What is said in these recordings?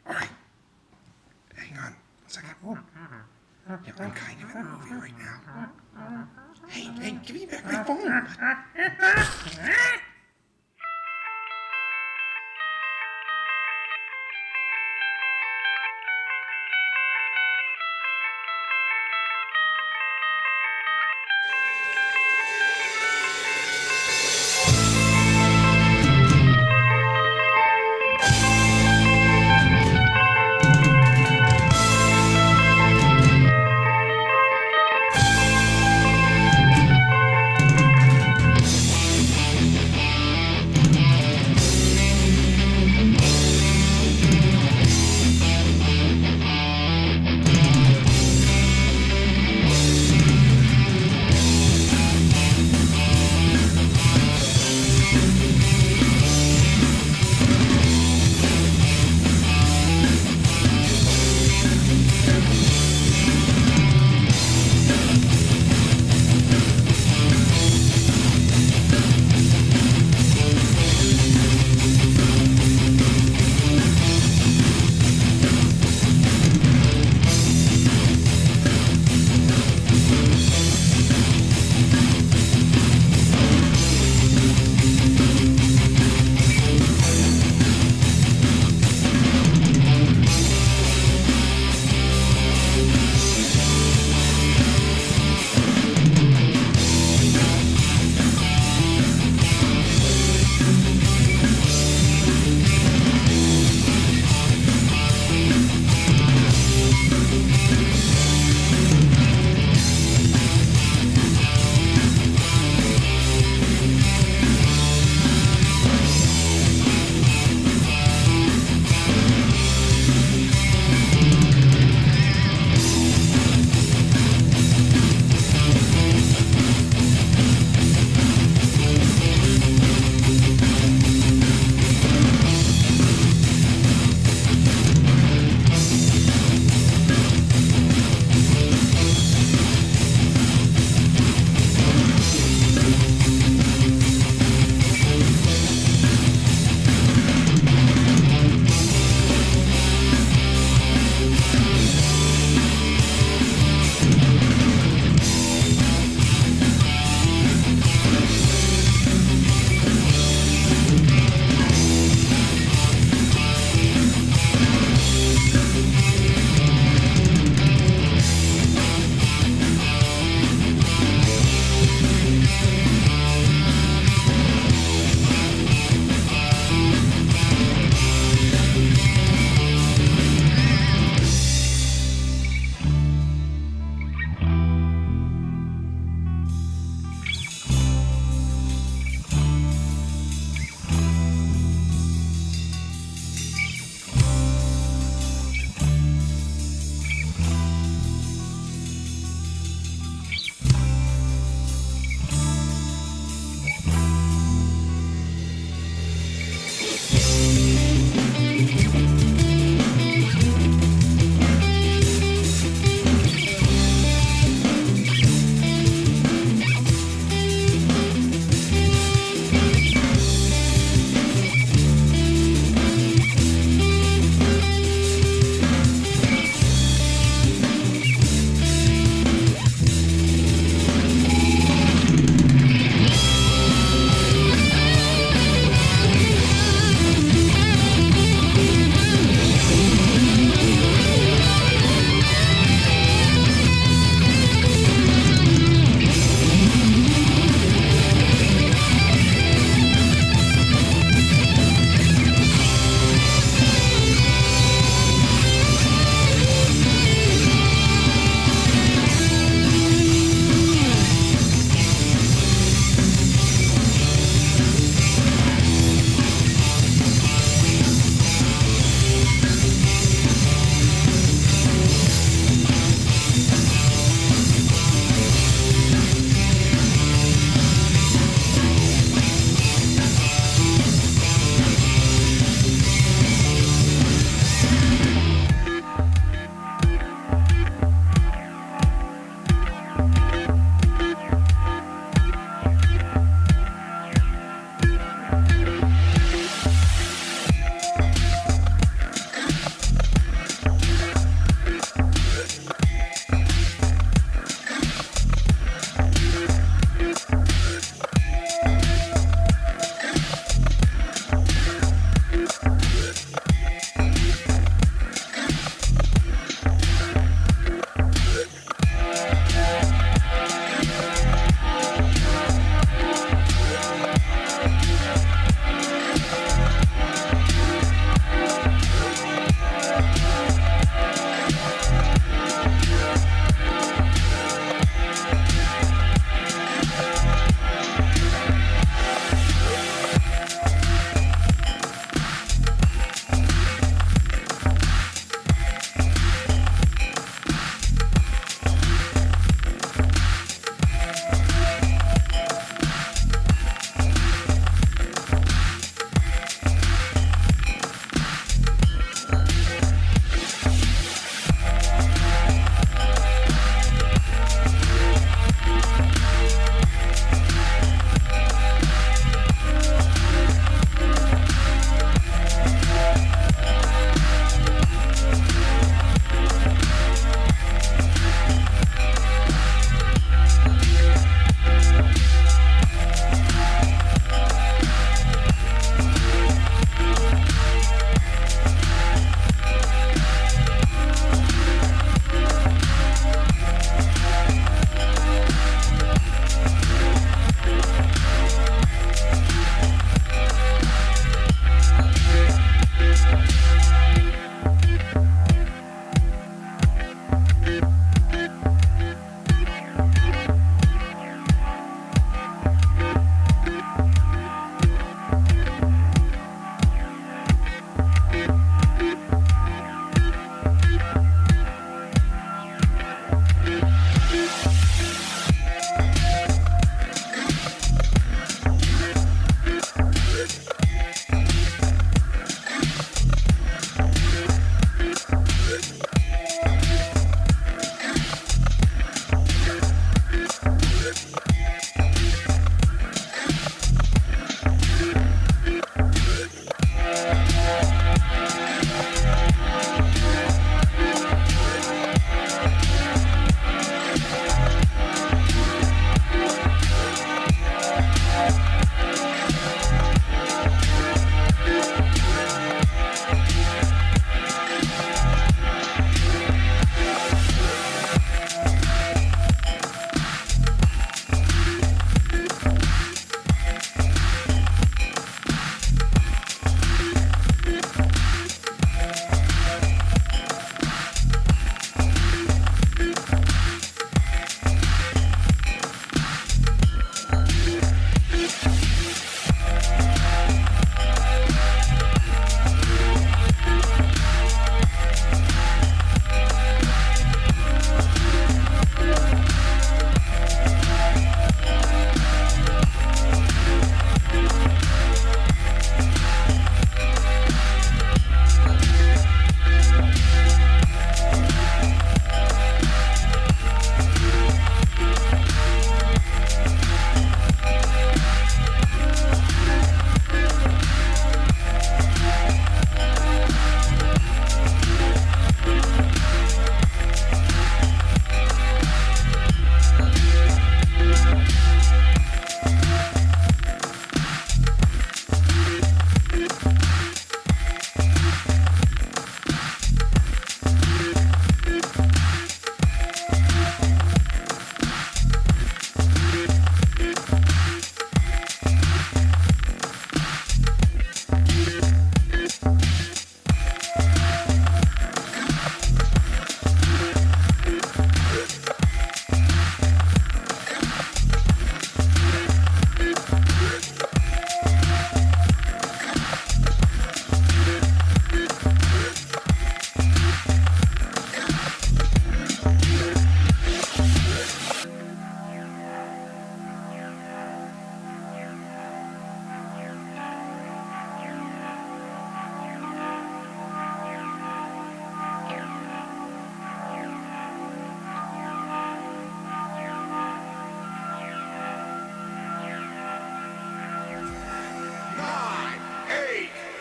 Alright. Hang on 1 second. Oh. Yeah, I'm kind of in a movie right now. Hey, give me back my phone.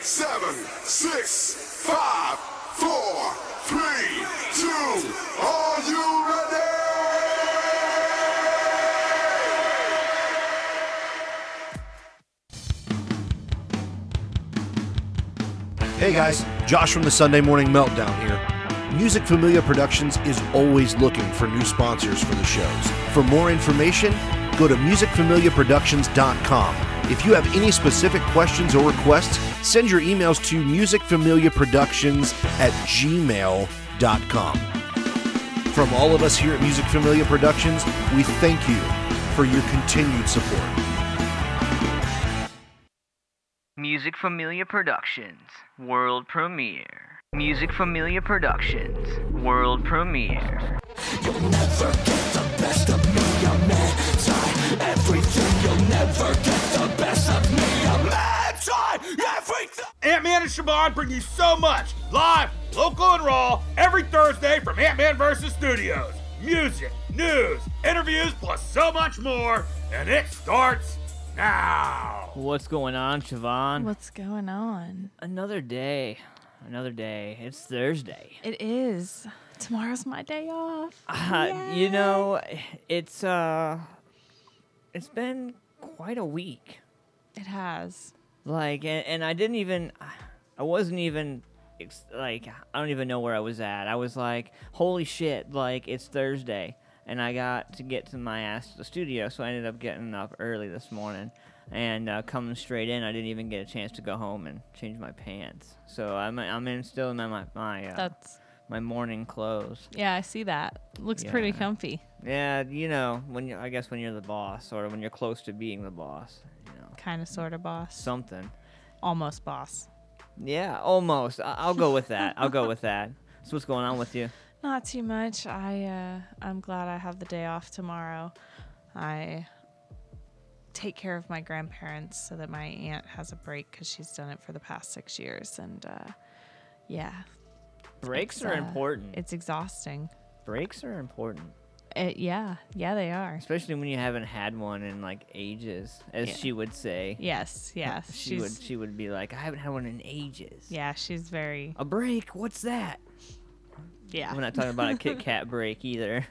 7, 6, 5, 4, 3, 2. Are you ready? Hey guys, Josh from the Sunday Morning Meltdown here. Music Familia Productions is always looking for new sponsors for the shows. For more information, go to musicfamiliaproductions.com. If you have any specific questions or requests, send your emails to musicfamiliaproductions@gmail.com. From all of us here at Music Familia Productions, we thank you for your continued support. Music Familia Productions, world premiere. Music Familia Productions, world premiere. You'll never get the best of me, I'm anti-everything. You'll never get the best of me, I'm anti-everything. Ant-Man and Siobhan bring you so much, live, local, and raw, every Thursday from AntmanVs Studios. Music, news, interviews, plus so much more, and it starts now. What's going on, Siobhan? What's going on? Another day. It's Thursday. It is. Tomorrow's my day off. You know, it's been quite a week. It has. Like, and I don't even know where I was at. I was like, holy shit, like, it's Thursday. And I got to get to my ass to the studio, so I ended up getting up early this morning. And coming straight in, I didn't even get a chance to go home and change my pants. So I'm still in my morning clothes. Yeah, I see that. Looks pretty comfy. Yeah, you know, when you're the boss, or when you're close to being the boss, you know. Kind of, sort of boss. Something. Almost boss. Yeah, almost. I'll go with that. So what's going on with you? Not too much. I'm glad I have the day off tomorrow. I take care of my grandparents so that my aunt has a break because she's done it for the past 6 years, and yeah. Breaks are important. It's exhausting. Breaks are important. Yeah, they are. Especially when you haven't had one in like ages, as she would say. Yes. She would be like, I haven't had one in ages. Yeah, she's very. A break? What's that? Yeah. We're not talking about a Kit Kat break either.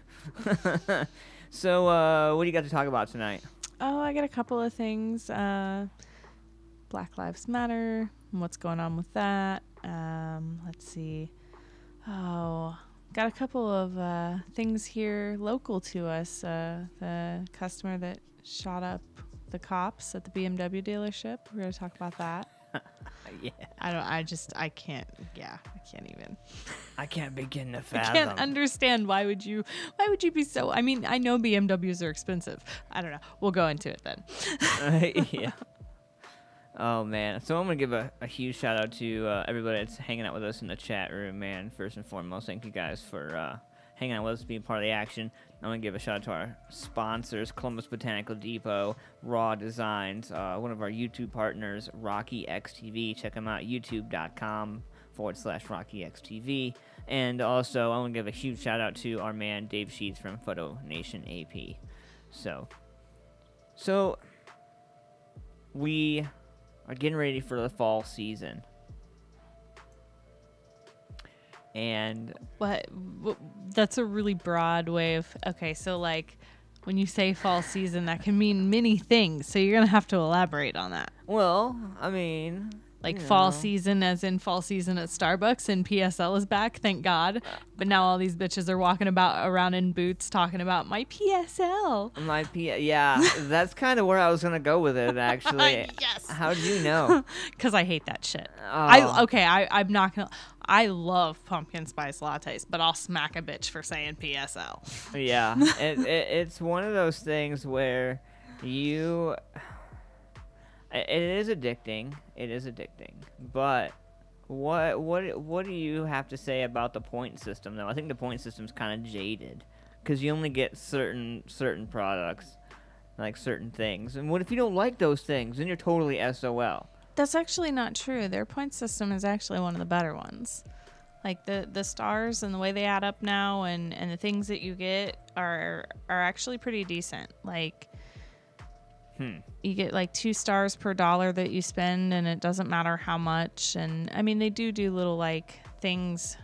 So, what do you got to talk about tonight? Oh, I got a couple of things. Black Lives Matter and what's going on with that. Let's see. Oh, got a couple of things here local to us. The customer that shot up the cops at the BMW dealership. We're going to talk about that. Yeah. I can't even. I can't begin to fathom. I can't understand why would you be so. I mean, I know BMWs are expensive. I don't know. We'll go into it then. Yeah. Oh man. So I'm gonna give a huge shout out to everybody that's hanging out with us in the chat room, man. First and foremost, thank you guys for hanging out with us, being part of the action. I'm going to give a shout out to our sponsors, Columbus Botanical Depot, Raw Designs, one of our YouTube partners, Rocky XTV. Check them out, youtube.com/RockyXTV. And also, I want to give a huge shout out to our man, Dave Sheets from Photo Nation AP. So we are getting ready for the fall season. And what that's a really broad way of so like when you say fall season, that can mean many things, so you're gonna have to elaborate on that. Well, I mean, like fall season as in fall season at Starbucks, and PSL is back, thank God. But now all these bitches are walking around in boots talking about my PSL. Yeah, that's kind of where I was gonna go with it, actually. Yes. How did you know? Because I hate that shit. Oh. I'm not gonna. I love pumpkin spice lattes, but I'll smack a bitch for saying PSL. Yeah, it's one of those things where it is addicting. It is addicting. But what do you have to say about the point system, though? I think the point system's kind of jaded because you only get certain products, like certain things. And what if you don't like those things? Then you're totally SOL. That's actually not true. Their point system is actually one of the better ones. Like the stars and the way they add up now, and the things that you get are actually pretty decent. Like You get like 2 stars per dollar that you spend, and it doesn't matter how much. And I mean, they do little like things,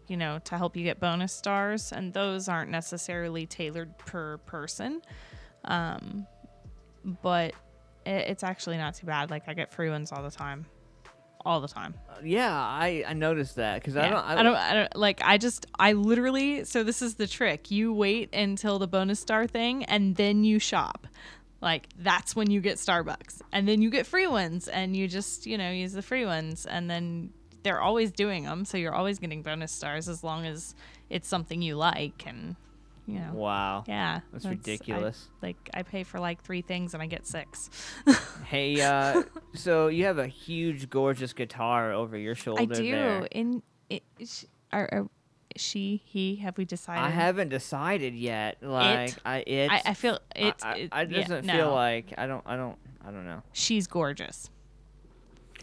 you know, to help you get bonus stars, and those aren't necessarily tailored per person. But it's actually not too bad. Like, I get free ones all the time. Yeah, I noticed that because Yeah. I literally, so this is the trick. You wait until the bonus star thing and then you shop. Like, that's when you get Starbucks, and then you get free ones, and you just, you know, use the free ones, and then they're always doing them. So you're always getting bonus stars as long as it's something you like. And, you know, wow. Yeah. That's ridiculous. I pay for like 3 things and I get 6. Hey, so you have a huge, gorgeous guitar over your shoulder. I do. There. He, have we decided? I haven't decided yet. Like, I feel it. I doesn't feel like I don't know. She's gorgeous.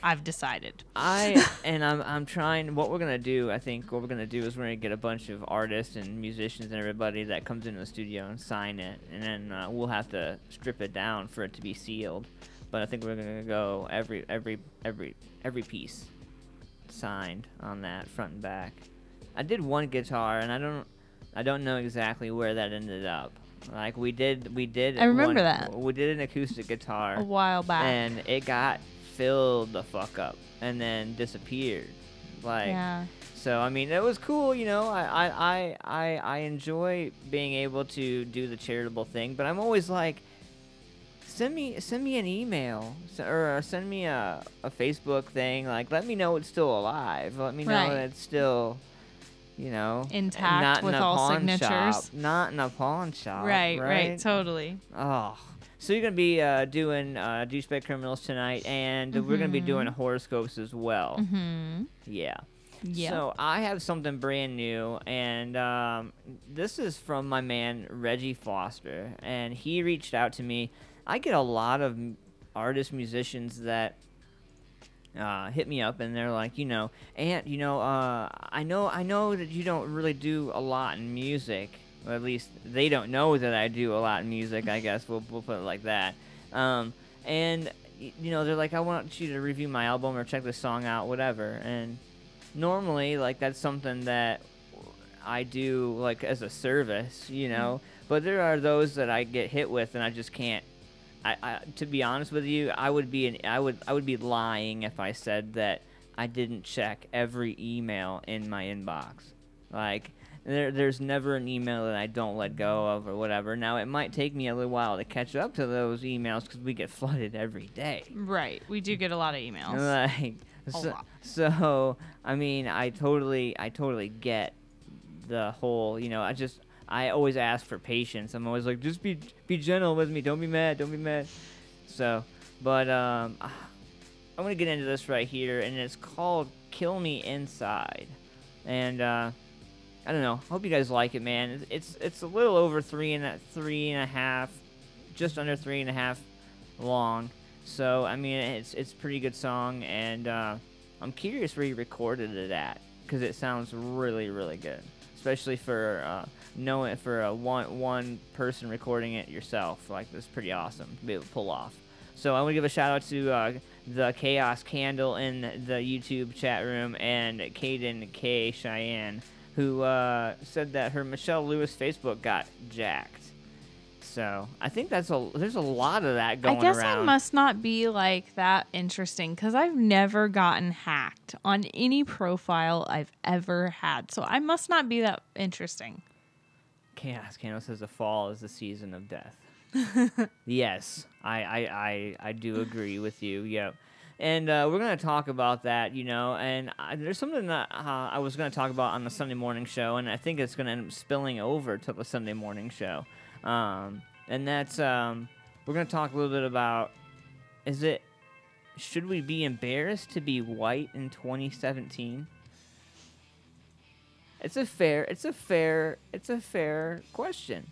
I've decided. I'm trying. What we're gonna do, I think, what we're gonna do is we're gonna get a bunch of artists and musicians and everybody that comes into the studio and sign it, and then we'll have to strip it down for it to be sealed. But I think we're gonna go every piece signed on that front and back. I did one guitar, and I don't know exactly where that ended up. Like we did. I remember that. We did an acoustic guitar a while back, and it got filled the fuck up and then disappeared. Like, yeah. So I mean, it was cool, you know. I enjoy being able to do the charitable thing, but I'm always like, send me an email or send me a Facebook thing. Like, let me know it's still alive. Let me know that it's still, you know, intact not with in a all pawn signatures. Shop, not in a pawn shop. Right, totally. Oh. So you're going to be doing Douchebag Criminals tonight, and we're going to be doing horoscopes as well. Mm-hmm. Yeah. Yeah. So I have something brand new, and this is from my man Reggie Foster, and he reached out to me. I get a lot of artists, musicians that hit me up, and they're like, you know, Ant, you know, I know that you don't really do a lot in music. Or at least they don't know that I do a lot in music, I guess. We'll put it like that. And, you know, they're like, I want you to review my album or check this song out, whatever. And normally, like, that's something that I do, like, as a service, you know. But there are those that I get hit with and I just can't. To be honest with you, I would be lying if I said that I didn't check every email in my inbox. Like, there's never an email that I don't let go of or whatever. Now, it might take me a little while to catch up to those emails because we get flooded every day. Right. We do get a lot of emails. Like, so I mean, I totally get the whole, you know, I always ask for patience. I'm always like, just be gentle with me. Don't be mad. So, but I'm going to get into this right here, and it's called Kill Me Inside. And I don't know. Hope you guys like it, man. It's a little over three and a half, just under 3.5 long. So I mean, it's a pretty good song, and I'm curious where you recorded it at, because it sounds really, really good, especially for a one person recording it yourself. Like, that's pretty awesome to be able to pull off. So I want to give a shout out to the Chaos Candle in the YouTube chat room, and Kaden K Cheyenne, who said that her Michelle Lewis Facebook got jacked. So I think there's a lot of that going around. I guess I must not be like that interesting, because I've never gotten hacked on any profile I've ever had. So I must not be that interesting. Chaos Candle says the fall is the season of death. Yes, I do agree with you. Yep. And we're going to talk about that, you know, and there's something that I was going to talk about on the Sunday morning show, and I think it's going to end up spilling over to the Sunday morning show. And that's, we're going to talk a little bit about, should we be embarrassed to be white in 2017? It's a fair question.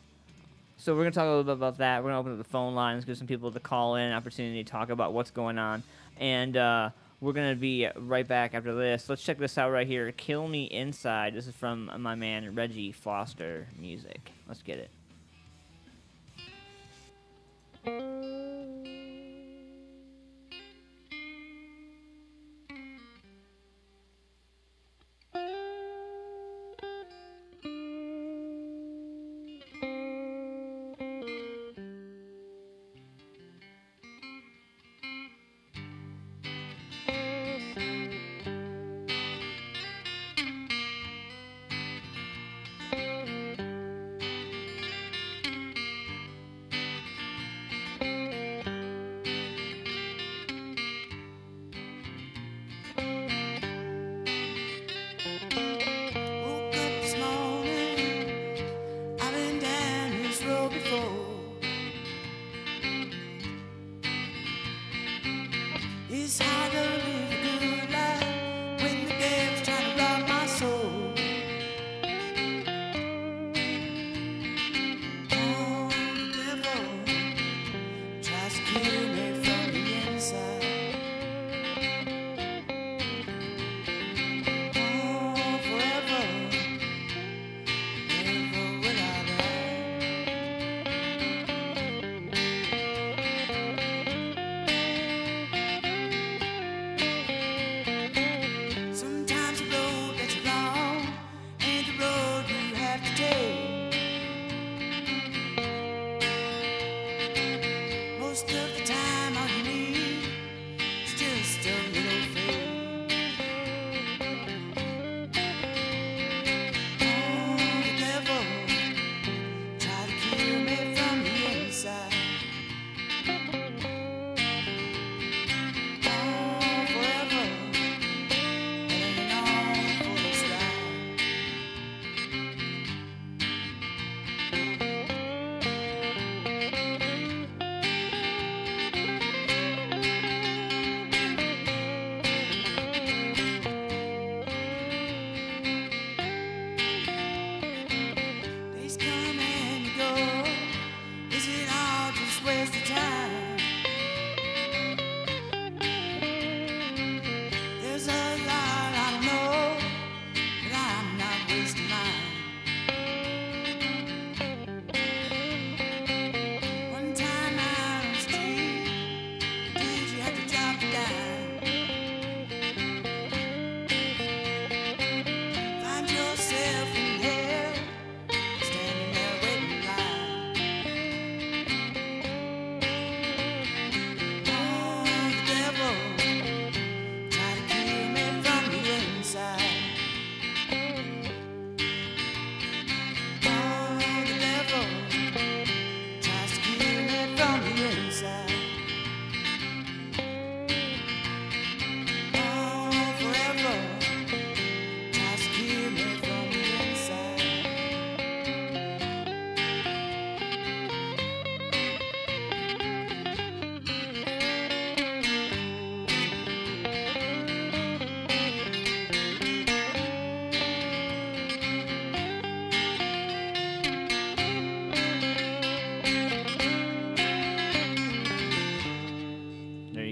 So we're going to talk a little bit about that. We're going to open up the phone lines, give some people to call in, an opportunity to talk about what's going on. And we're going to be right back after this. Let's check this out right here. Kill Me Inside. This is from my man Reggie Foster Music. Let's get it.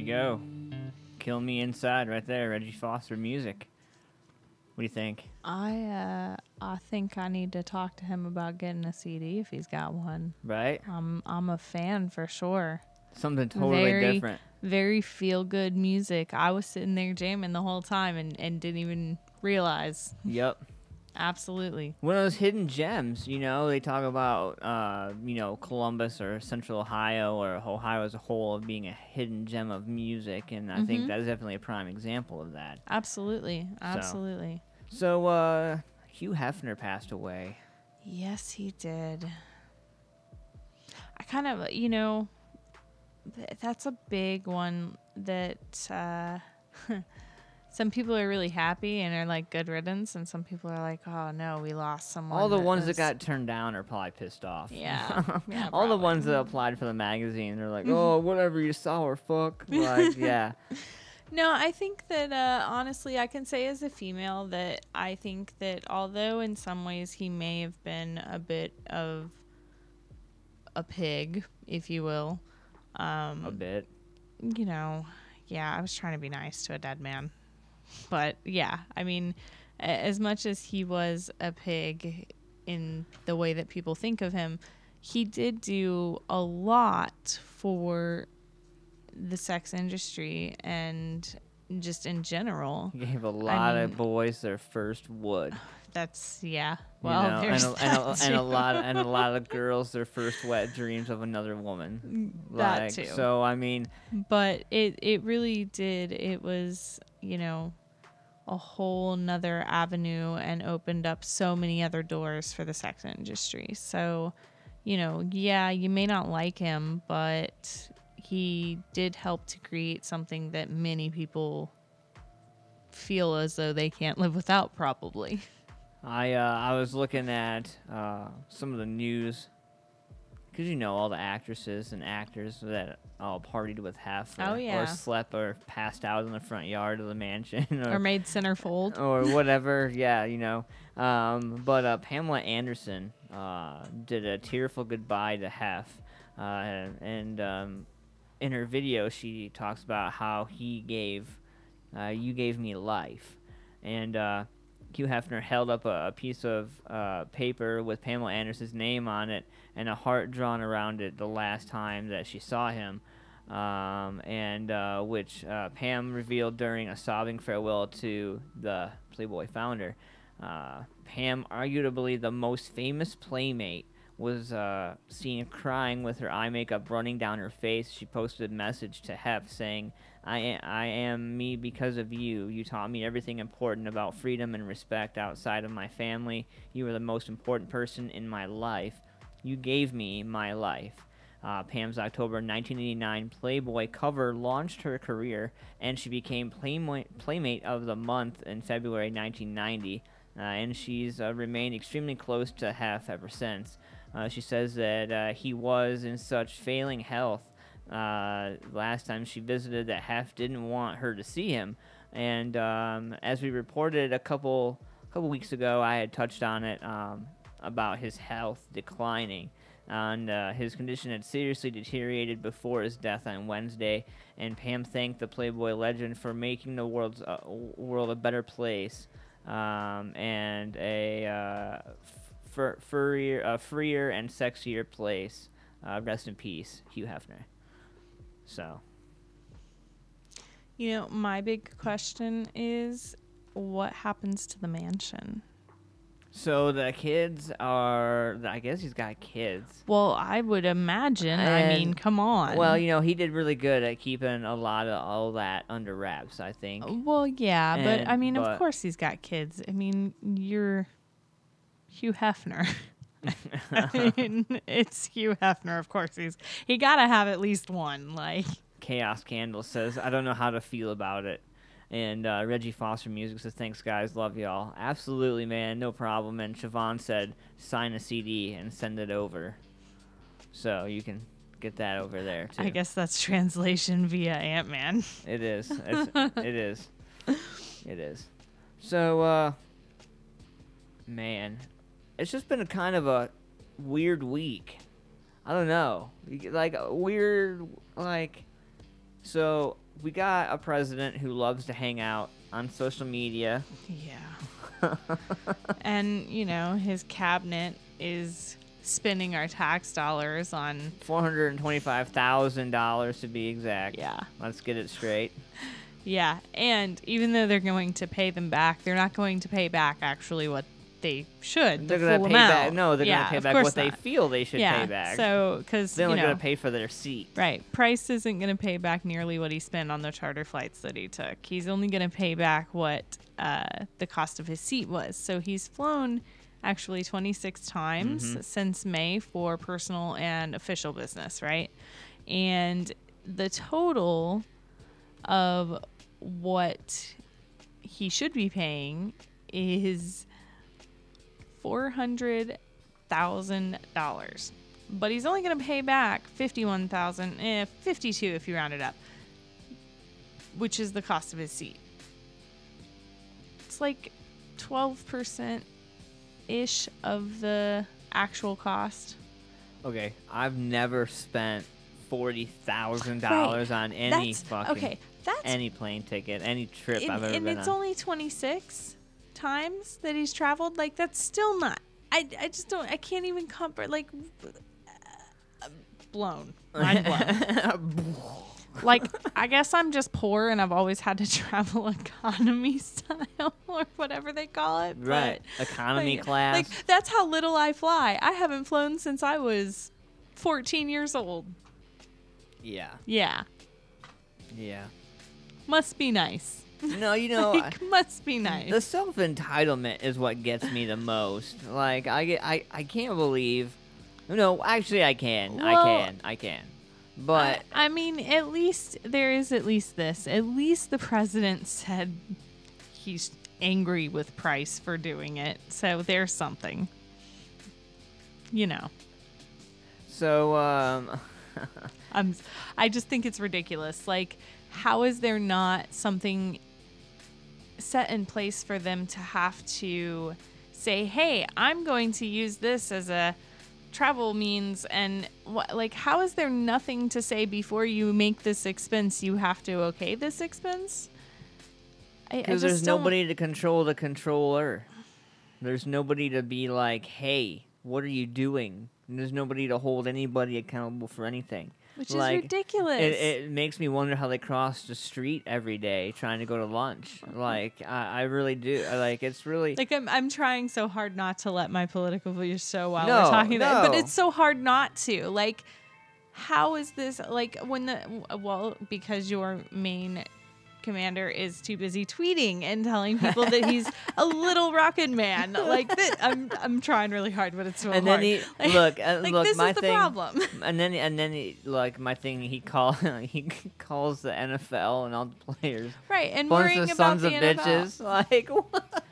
you go. Kill Me Inside right there, Reggie Foster music. What do you think? I think I need to talk to him about getting a CD if he's got one. Right? I'm a fan for sure. Something totally different. Very feel good music. I was sitting there jamming the whole time and didn't even realize. Yep. Absolutely. One of those hidden gems, you know, they talk about, you know, Columbus or Central Ohio or Ohio as a whole of being a hidden gem of music, and I think that is definitely a prime example of that. Absolutely. Absolutely. So, Hugh Hefner passed away. Yes, he did. I kind of, you know, that's a big one that some people are really happy and are like good riddance, and some people are like, oh no, we lost someone. All the ones that got turned down are probably pissed off. Yeah. Yeah, All the probably. ones that applied for the magazine, they're like, oh, whatever you saw her, fuck. Like, yeah. No, I think that honestly, I can say as a female that I think that although in some ways he may have been a bit of a pig, if you will. A bit. You know, yeah, I was trying to be nice to a dead man. But yeah, I mean, as much as he was a pig in the way that people think of him, he did do a lot for the sex industry and just in general. He gave a lot of boys their first wood. That's well, you know, there's and a lot of girls their first wet dreams of another woman. That like, too. So I mean, but it really did. It was, you know, a whole nother avenue and opened up so many other doors for the sex industry. So, you know, yeah, you may not like him, but he did help to create something that many people feel as though they can't live without, probably. I was looking at some of the news, because you know all the actresses and actors that all partied with Hef, or slept or passed out in the front yard of the mansion, or made centerfold, or whatever. Yeah, you know. But Pamela Anderson did a tearful goodbye to Hef, and in her video she talks about how you gave me life, and Hugh Hefner held up a piece of paper with Pamela Anderson's name on it and a heart drawn around it the last time that she saw him, and which Pam revealed during a sobbing farewell to the Playboy founder. Pam, arguably the most famous Playmate, was seen crying with her eye makeup running down her face. She posted a message to Hef saying, I am me because of you. You taught me everything important about freedom and respect outside of my family. You were the most important person in my life. You gave me my life. Pam's October 1989 Playboy cover launched her career, and she became Playmate of the Month in February 1990, and she's remained extremely close to Hef ever since. She says that he was in such failing health last time she visited that Hef didn't want her to see him, and as we reported a couple weeks ago, I had touched on it about his health declining, and his condition had seriously deteriorated before his death on Wednesday, and Pam thanked the Playboy legend for making the world a better place, and a freer and sexier place. Rest in peace, Hugh Hefner. So, you know, my big question is, what happens to the mansion? So the kids are, I guess he's got kids. Well, I would imagine. I mean, come on. Well, you know, he did really good at keeping a lot of all that under wraps, I think. Well, yeah, but I mean, of course he's got kids. I mean, you're Hugh Hefner. I mean, it's Hugh Hefner. Of course, he gotta have at least one. Like, Chaos Candle says, I don't know how to feel about it. And Reggie Foster Music says, thanks, guys. Love y'all. Absolutely, man. No problem. And Siobhan said, sign a CD and send it over. So you can get that over there, too. I guess that's translation via Ant-Man. It is. It is. It is. So, man, it's just been a kind of a weird week. I don't know. Like, weird, like, So we got a president who loves to hang out on social media. Yeah. And, you know, his cabinet is spending our tax dollars on $425,000 to be exact. Yeah. Let's get it straight. Yeah, and even though they're going to pay them back, they're not going to pay back actually what they should. They're going to pay back. No, they're going to pay of back course what they not. feel they should Yeah, pay back. so because They're you only know, going to pay for their seat. right, Price isn't going to pay back nearly what he spent on the charter flights that he took. He's only going to pay back what the cost of his seat was. So he's flown actually 26 times since May for personal and official business, right? And the total of what he should be paying is $400,000, but he's only going to pay back $51,000, 52 if you round it up, which is the cost of his seat. It's like 12% ish of the actual cost. Okay, I've never spent $40,000 on any any plane ticket, any trip I've ever been on. And it's only 26 times that he's traveled. Like, that's still not. I just don't. I can't even compare. Like, blown. Mind blown. Like, I guess I'm just poor and I've always had to travel economy style or whatever they call it. Right. Economy class. Like, that's how little I fly. I haven't flown since I was 14 years old. Yeah. Yeah. Yeah. Must be nice. No, you know, Like, must be nice. the self-entitlement is what gets me the most. Like, I can't believe. No, actually, I can. Well, I can. But I mean, at least there is at least this. At least the president said he's angry with Price for doing it. So there's something. You know. So, I just think it's ridiculous. Like, how is there not something set in place for them to have to say, hey, I'm going to use this as a travel means, and like, how is there nothing to say before you make this expense you have to okay this expense? because there's nobody to control the controller. There's nobody to be like, hey, what are you doing? And there's nobody to hold anybody accountable for anything. Which like, is ridiculous. It makes me wonder how they cross the street every day trying to go to lunch. Like, I really do. Like, it's really... Like, I'm trying so hard not to let my political views show while we're talking about it, but it's so hard not to. Like, how is this... Like, when well, because your main commander is too busy tweeting and telling people that he's a little rocket man. Like, that, I'm trying really hard, but it's so hard. Then he look, this my is the thing, problem. And then he, like, my thing, he calls the NFL and all the players Right, and bunch worrying of about sons the of NFL. bitches. Like, what?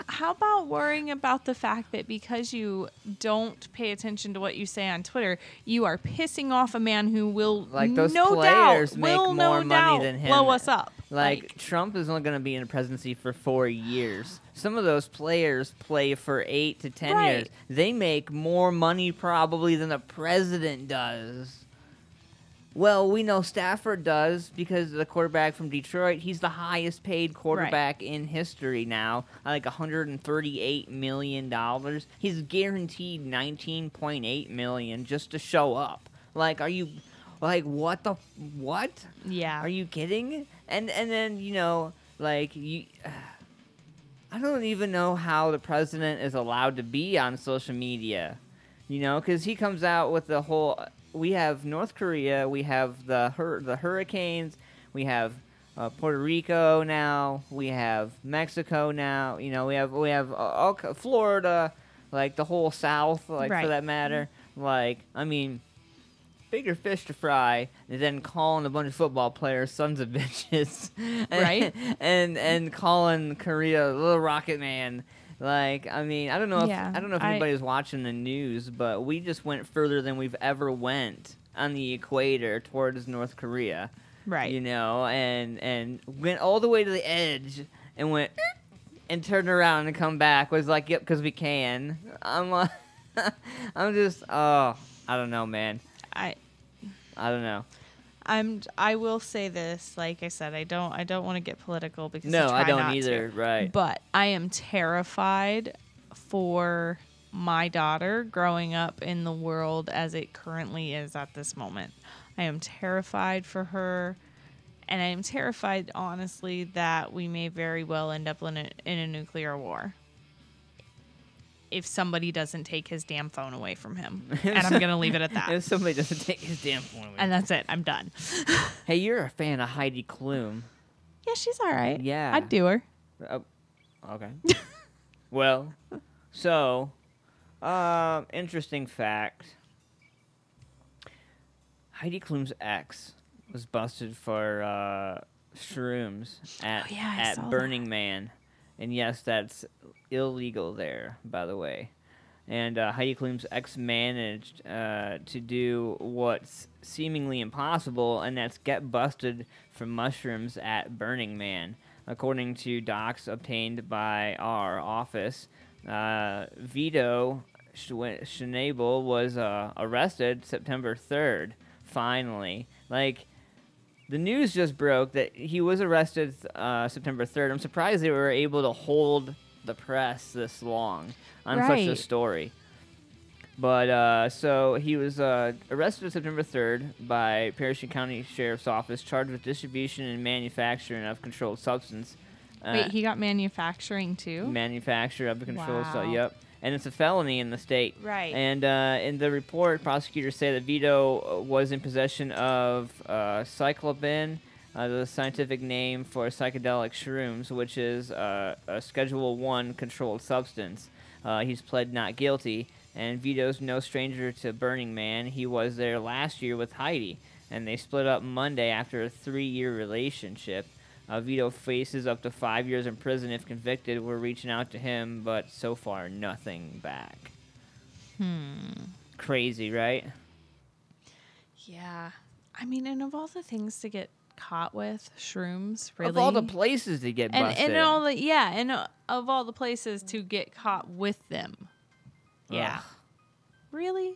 How about worrying about the fact that because you don't pay attention to what you say on Twitter, you are pissing off a man who will, Like, those no players doubt, make will more no money doubt than him. blow us up. Like, Trump is only going to be in the presidency for 4 years. Some of those players play for 8 to 10 Right. years. They make more money probably than the president does. Well, we know Stafford does because the quarterback from Detroit, he's the highest paid quarterback in history now, like $138 million. He's guaranteed $19.8 million just to show up. Like, are you, like, what? Yeah. Are you kidding? And then, you know, like, I don't even know how the president is allowed to be on social media, you know, because he comes out with the whole... We have North Korea, we have the hurricanes, we have Puerto Rico now, we have Mexico now, you know, we have all, Florida, like the whole South, like, Right. for that matter. Like, I mean, bigger fish to fry than then calling a bunch of football players sons of bitches, Right. and calling Korea Little Rocket Man. Like, I mean, I don't know if anybody's watching the news, but we just went further than we've ever went on the equator towards North Korea. Right. You know, and went all the way to the edge and went and turned around and come back. Was like, yep, because we can. I'm just, I don't know, man. I don't know. I will say this, like I said, I don't want to get political because No, I I don't not either, to. right. But I am terrified for my daughter growing up in the world as it currently is at this moment. I am terrified for her, and I am terrified, honestly, that we may very well end up in a nuclear war if somebody doesn't take his damn phone away from him. And I'm going to leave it at that. If somebody doesn't take his damn phone away. And that's it. I'm done. Hey, you're a fan of Heidi Klum. Yeah, she's all right. Yeah. I'd do her. Okay. Well, so, interesting fact. Heidi Klum's ex was busted for shrooms at Burning Man. And yes, that's illegal there, by the way. And Heidi Klum's ex managed to do what's seemingly impossible, and that's get busted for mushrooms at Burning Man. According to docs obtained by our office, Vito Schnabel was arrested September 3rd, finally. Like, the news just broke that he was arrested September 3rd. I'm surprised they were able to hold the press this long on such a story. But so he was arrested September 3rd by Parachute County Sheriff's Office, charged with distribution and manufacturing of controlled substance. Wait, he got manufacturing too? Manufacture of a controlled substance, Wow. yep. And it's a felony in the state. Right. And in the report, prosecutors say that Vito was in possession of cyclopin, the scientific name for psychedelic shrooms, which is a Schedule I controlled substance. He's pled not guilty, and Vito's no stranger to Burning Man. He was there last year with Heidi, and they split up Monday after a 3-year relationship. Vito faces up to 5 years in prison if convicted. We're reaching out to him, but so far, nothing back. Crazy, right? Yeah. I mean, and of all the things to get caught with, shrooms, really? Of all the places to get busted. And all the, yeah, and of all the places to get caught with them. Yeah. Ugh. Really?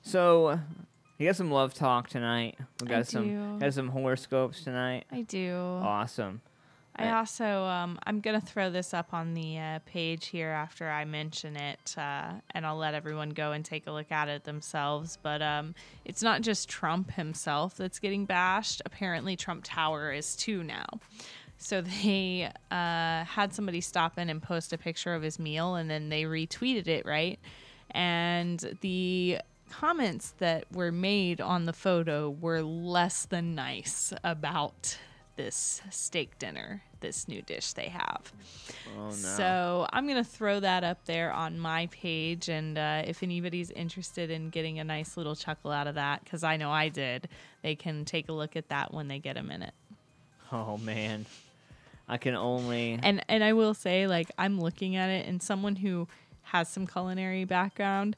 So, you got some love talk tonight. We got do. some horoscopes tonight. I do. Awesome. I also, I'm going to throw this up on the page here after I mention it, and I'll let everyone go and take a look at it themselves. But it's not just Trump himself that's getting bashed. Apparently, Trump Tower is too now. So they had somebody stop in and post a picture of his meal, and then they retweeted it, right? And the comments that were made on the photo were less than nice about this steak dinner, this new dish they have. Oh, no. So I'm going to throw that up there on my page, and if anybody's interested in getting a nice little chuckle out of that, because I know I did, they can take a look at that when they get a minute. Oh, man. I can only... And I will say, like, I'm looking at it, and someone who has some culinary background,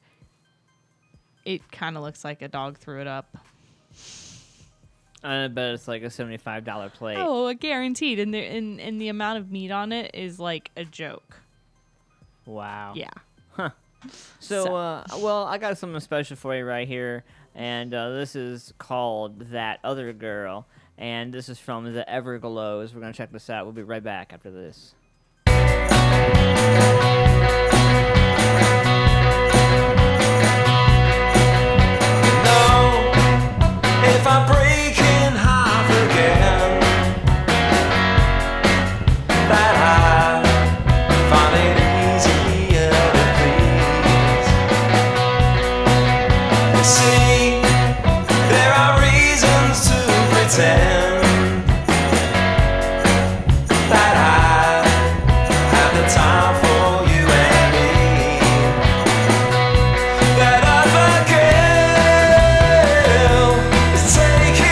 it kind of looks like a dog threw it up. I bet it's like a $75 plate. Oh, guaranteed. And the amount of meat on it is like a joke. Wow. Yeah. So, well, I got something special for you right here, and this is called That Other Girl, and this is from the Everglows. We're going to check this out. We'll be right back after this. If I break in half again, that I find it easier to please. See, there are reasons to pretend that I have the time for you and me. That other girl is taking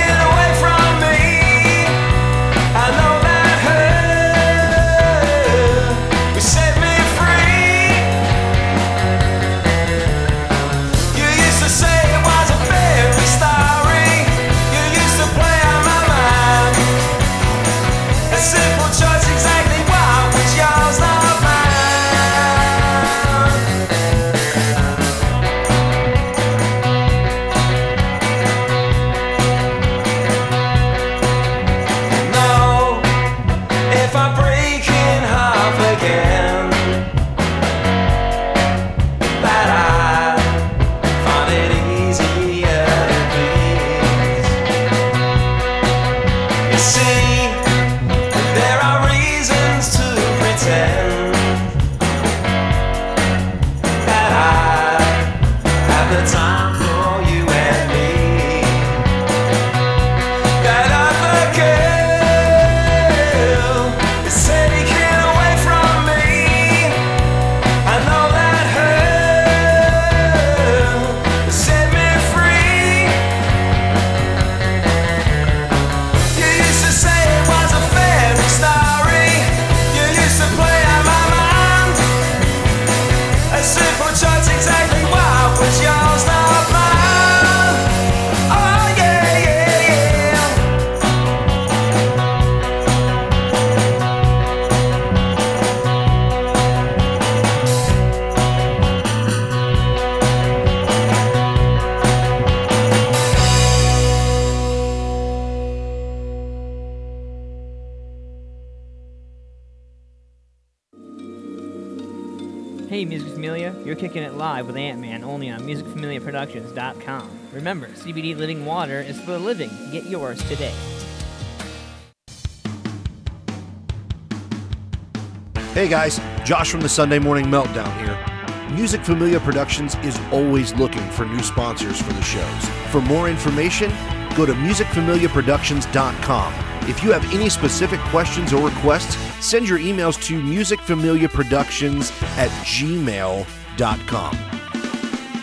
Hey, Music Familia, you're kicking it live with Ant-Man only on musicfamiliaproductions.com. Remember, CBD living water is for the living. Get yours today. Hey guys, Josh from the Sunday Morning Meltdown here. Music Familia Productions is always looking for new sponsors for the shows. For more information, go to musicfamiliaproductions.com. If you have any specific questions or requests, send your emails to musicfamiliaproductions@gmail.com.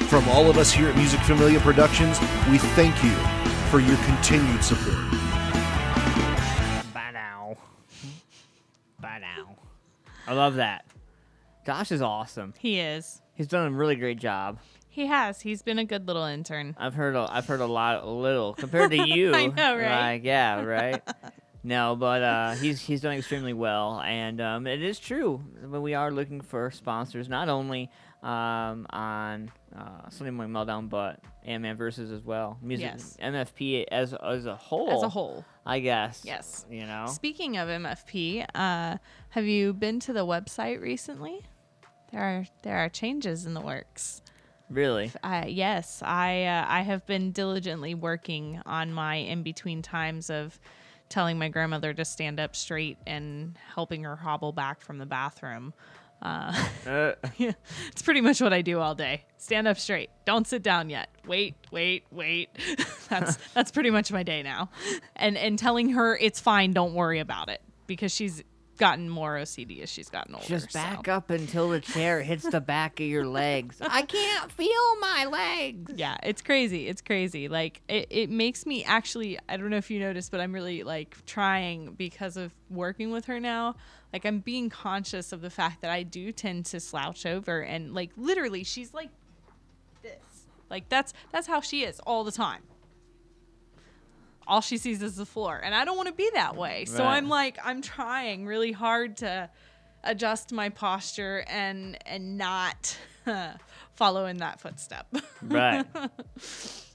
From all of us here at Music Familia Productions, we thank you for your continued support. Bye now. Bye now. I love that. Josh is awesome. He is. He's done a really great job. He has. He's been a good little intern. I've heard a little compared to you. I know, right? Like, yeah, right. No, but he's done extremely well, and it is true. But we are looking for sponsors, not only on Sunday Morning Meltdown, but AntmanVs as well. Music, Yes. MFP as a whole. As a whole. I guess. Yes. You know. Speaking of MFP, have you been to the website recently? There are changes in the works. Really? Yes, I have been diligently working on my in-between times of telling my grandmother to stand up straight and helping her hobble back from the bathroom. It's pretty much what I do all day. Stand up straight. Don't sit down yet. Wait. That's pretty much my day now. And telling her it's fine, don't worry about it, because she's gotten more OCD as she's gotten older. Just back up until the chair hits the back of your legs. I can't feel my legs. Yeah, it's crazy. It's crazy. Like, it makes me actually, I don't know if you noticed, but I'm really, like, trying, because of working with her now, like, I'm being conscious of the fact that I do tend to slouch over, and, like, literally, she's like this. Like, that's how she is all the time. All she sees is the floor, and I don't want to be that way. So Right. I'm trying really hard to adjust my posture and not follow in that footstep. Right.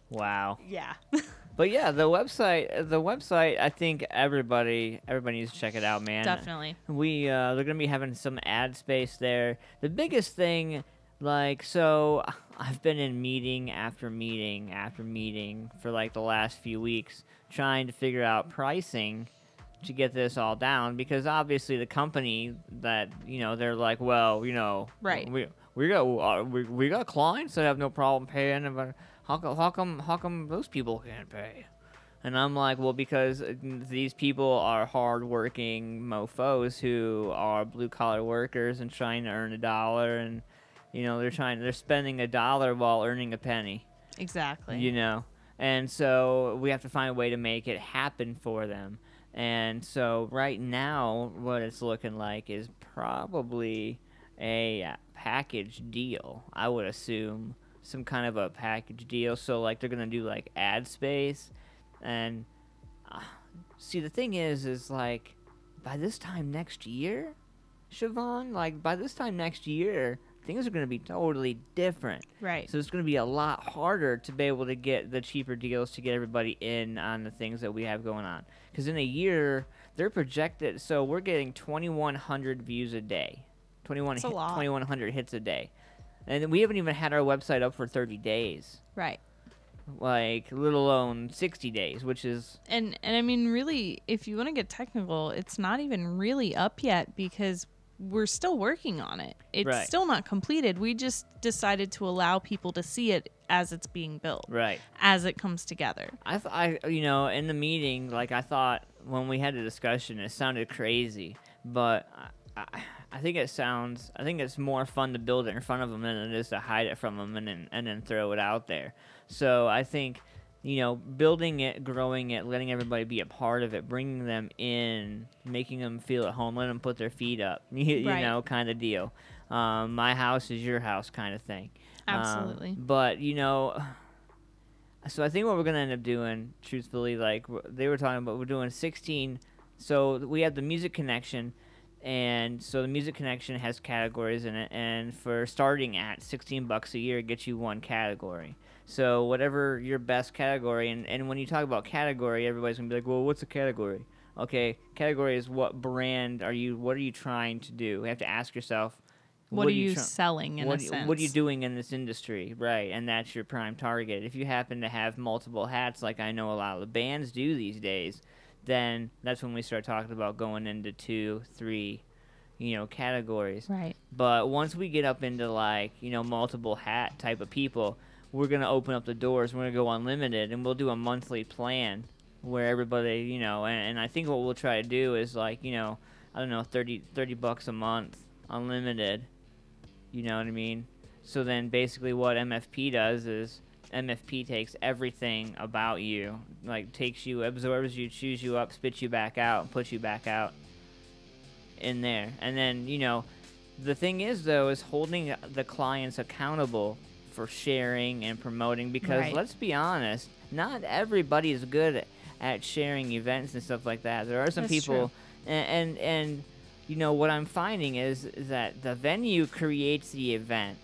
Wow. Yeah. But yeah, the website. I think everybody needs to check it out, man. Definitely. They're gonna be having some ad space there. The biggest thing, like, so I've been in meeting after meeting after meeting for like the last few weeks, trying to figure out pricing to get this all down, because obviously the company that, they're like, well, Right. we got clients that have no problem paying, but how come those people can't pay? And I'm like, well, because these people are hardworking mofos who are blue collar workers and trying to earn $1, and they're spending $1 while earning a penny. Exactly. And so we have to find a way to make it happen for them. And so right now, what it's looking like is probably a package deal. I would assume some kind of a package deal. So like they're gonna do like ad space, and see, the thing is like by this time next year, Siobhan, like by this time next year, things are going to be totally different. Right. So it's going to be a lot harder to be able to get the cheaper deals to get everybody in on the things that we have going on. Because in a year, they're projected, so we're getting 2,100 views a day. That's a lot. 2,100 hits a day. And we haven't even had our website up for 30 days. Right. Like, let alone 60 days, which is... And I mean, really, if you want to get technical, it's not even really up yet, because we're still working on it. It's Right. still not completed. We just decided to allow people to see it as it's being built. Right. As it comes together. I in the meeting, like, I thought when we had the discussion, it sounded crazy, but I think it's more fun to build it in front of them than it is to hide it from them and then throw it out there. So I think, building it, growing it, letting everybody be a part of it, bringing them in, making them feel at home, letting them put their feet up, Right. kind of deal. My house is your house kind of thing. Absolutely. But, so I think what we're going to end up doing, truthfully, like they were talking about, we're doing 16. So we have the Music Connection, and so the Music Connection has categories in it, and for starting at $16 a year, it gets you one category. So whatever your best category, and when you talk about category, everybody's going to be like, well, what's a category? Okay, category is what are you trying to do? You have to ask yourself, what are you selling in a sense? What are you doing in this industry, right? And that's your prime target. If you happen to have multiple hats, like I know a lot of the bands do these days, then that's when we start talking about going into 2, 3, categories. Right. But once we get up into multiple hat type of people, we're gonna open up the doors. We're gonna go unlimited, and we'll do a monthly plan where everybody, and I think what we'll try to do is I don't know, $30 a month, unlimited. You know what I mean? So then basically what MFP does is MFP takes everything about you, takes you, absorbs you, chews you up, spits you back out, and puts you back out in there. And then, the thing is, though, is holding the clients accountable for sharing and promoting, because let's be honest, not everybody is good at sharing events and stuff like that. There are some people, and what I'm finding is that the venue creates the event,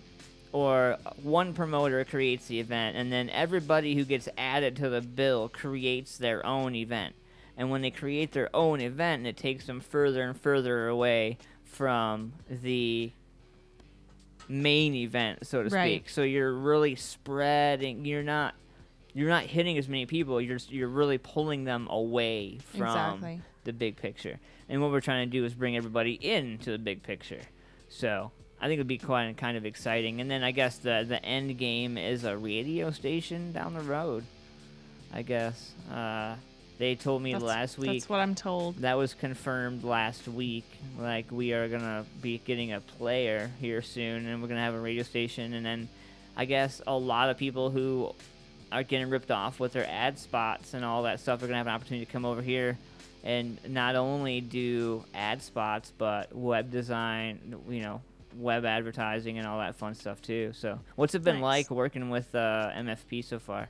or one promoter creates the event, and then everybody who gets added to the bill creates their own event. And when they create their own event, it takes them further and further away from the main event, so to speak. So you're really spreading. You're not hitting as many people. You're really pulling them away from the big picture. And what we're trying to do is bring everybody into the big picture. So I think it'd be quite kind of exciting. And then I guess the end game is a radio station down the road, I guess. They told me last week. That's what I'm told. That was confirmed last week. We are going to be getting a player here soon, and we're going to have a radio station. And then I guess a lot of people who are getting ripped off with their ad spots and all that stuff are going to have an opportunity to come over here and not only do ad spots, but web design, web advertising and all that fun stuff too. So what's it been like working with MFP so far?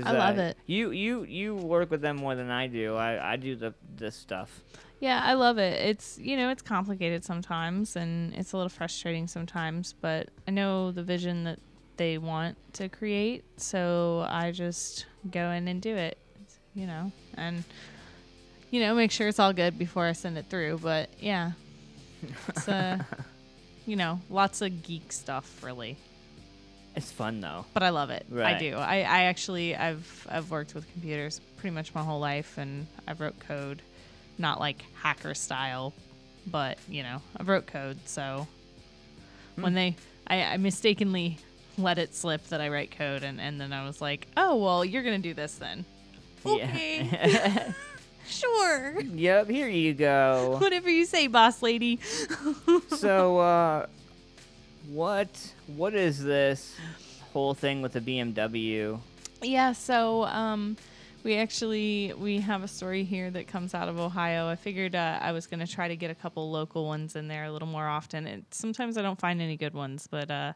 I love it. You work with them more than I do. I do this stuff. Yeah, I love it. It's it's complicated sometimes, and it's a little frustrating sometimes, but I know the vision that they want to create, so I just go in and do it, and make sure it's all good before I send it through. But yeah, it's lots of geek stuff, really. It's fun though. But I love it. Right. I do. I've worked with computers pretty much my whole life, and I've wrote code, not like hacker style, but I wrote code. So when I mistakenly let it slip that I write code, and then I was like, oh well, you're gonna do this then. Okay. Yeah. Sure. Yep. Here you go. Whatever you say, boss lady. So what is this whole thing with the BMW? Yeah, so we have a story here that comes out of Ohio. I figured I was going to try to get a couple local ones in there a little more often. Sometimes I don't find any good ones, but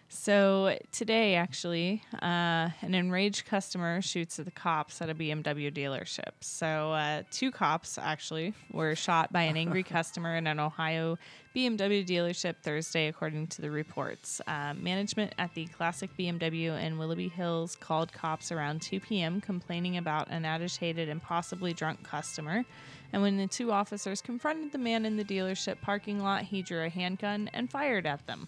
so today, actually, an enraged customer shoots at the cops at a BMW dealership. So 2 cops, actually, were shot by an angry customer in an Ohio BMW dealership Thursday, according to the reports. Management at the classic BMW in Willoughby Hills called cops around 2 p.m. complaining about an agitated and possibly drunk customer. And when the 2 officers confronted the man in the dealership parking lot, he drew a handgun and fired at them.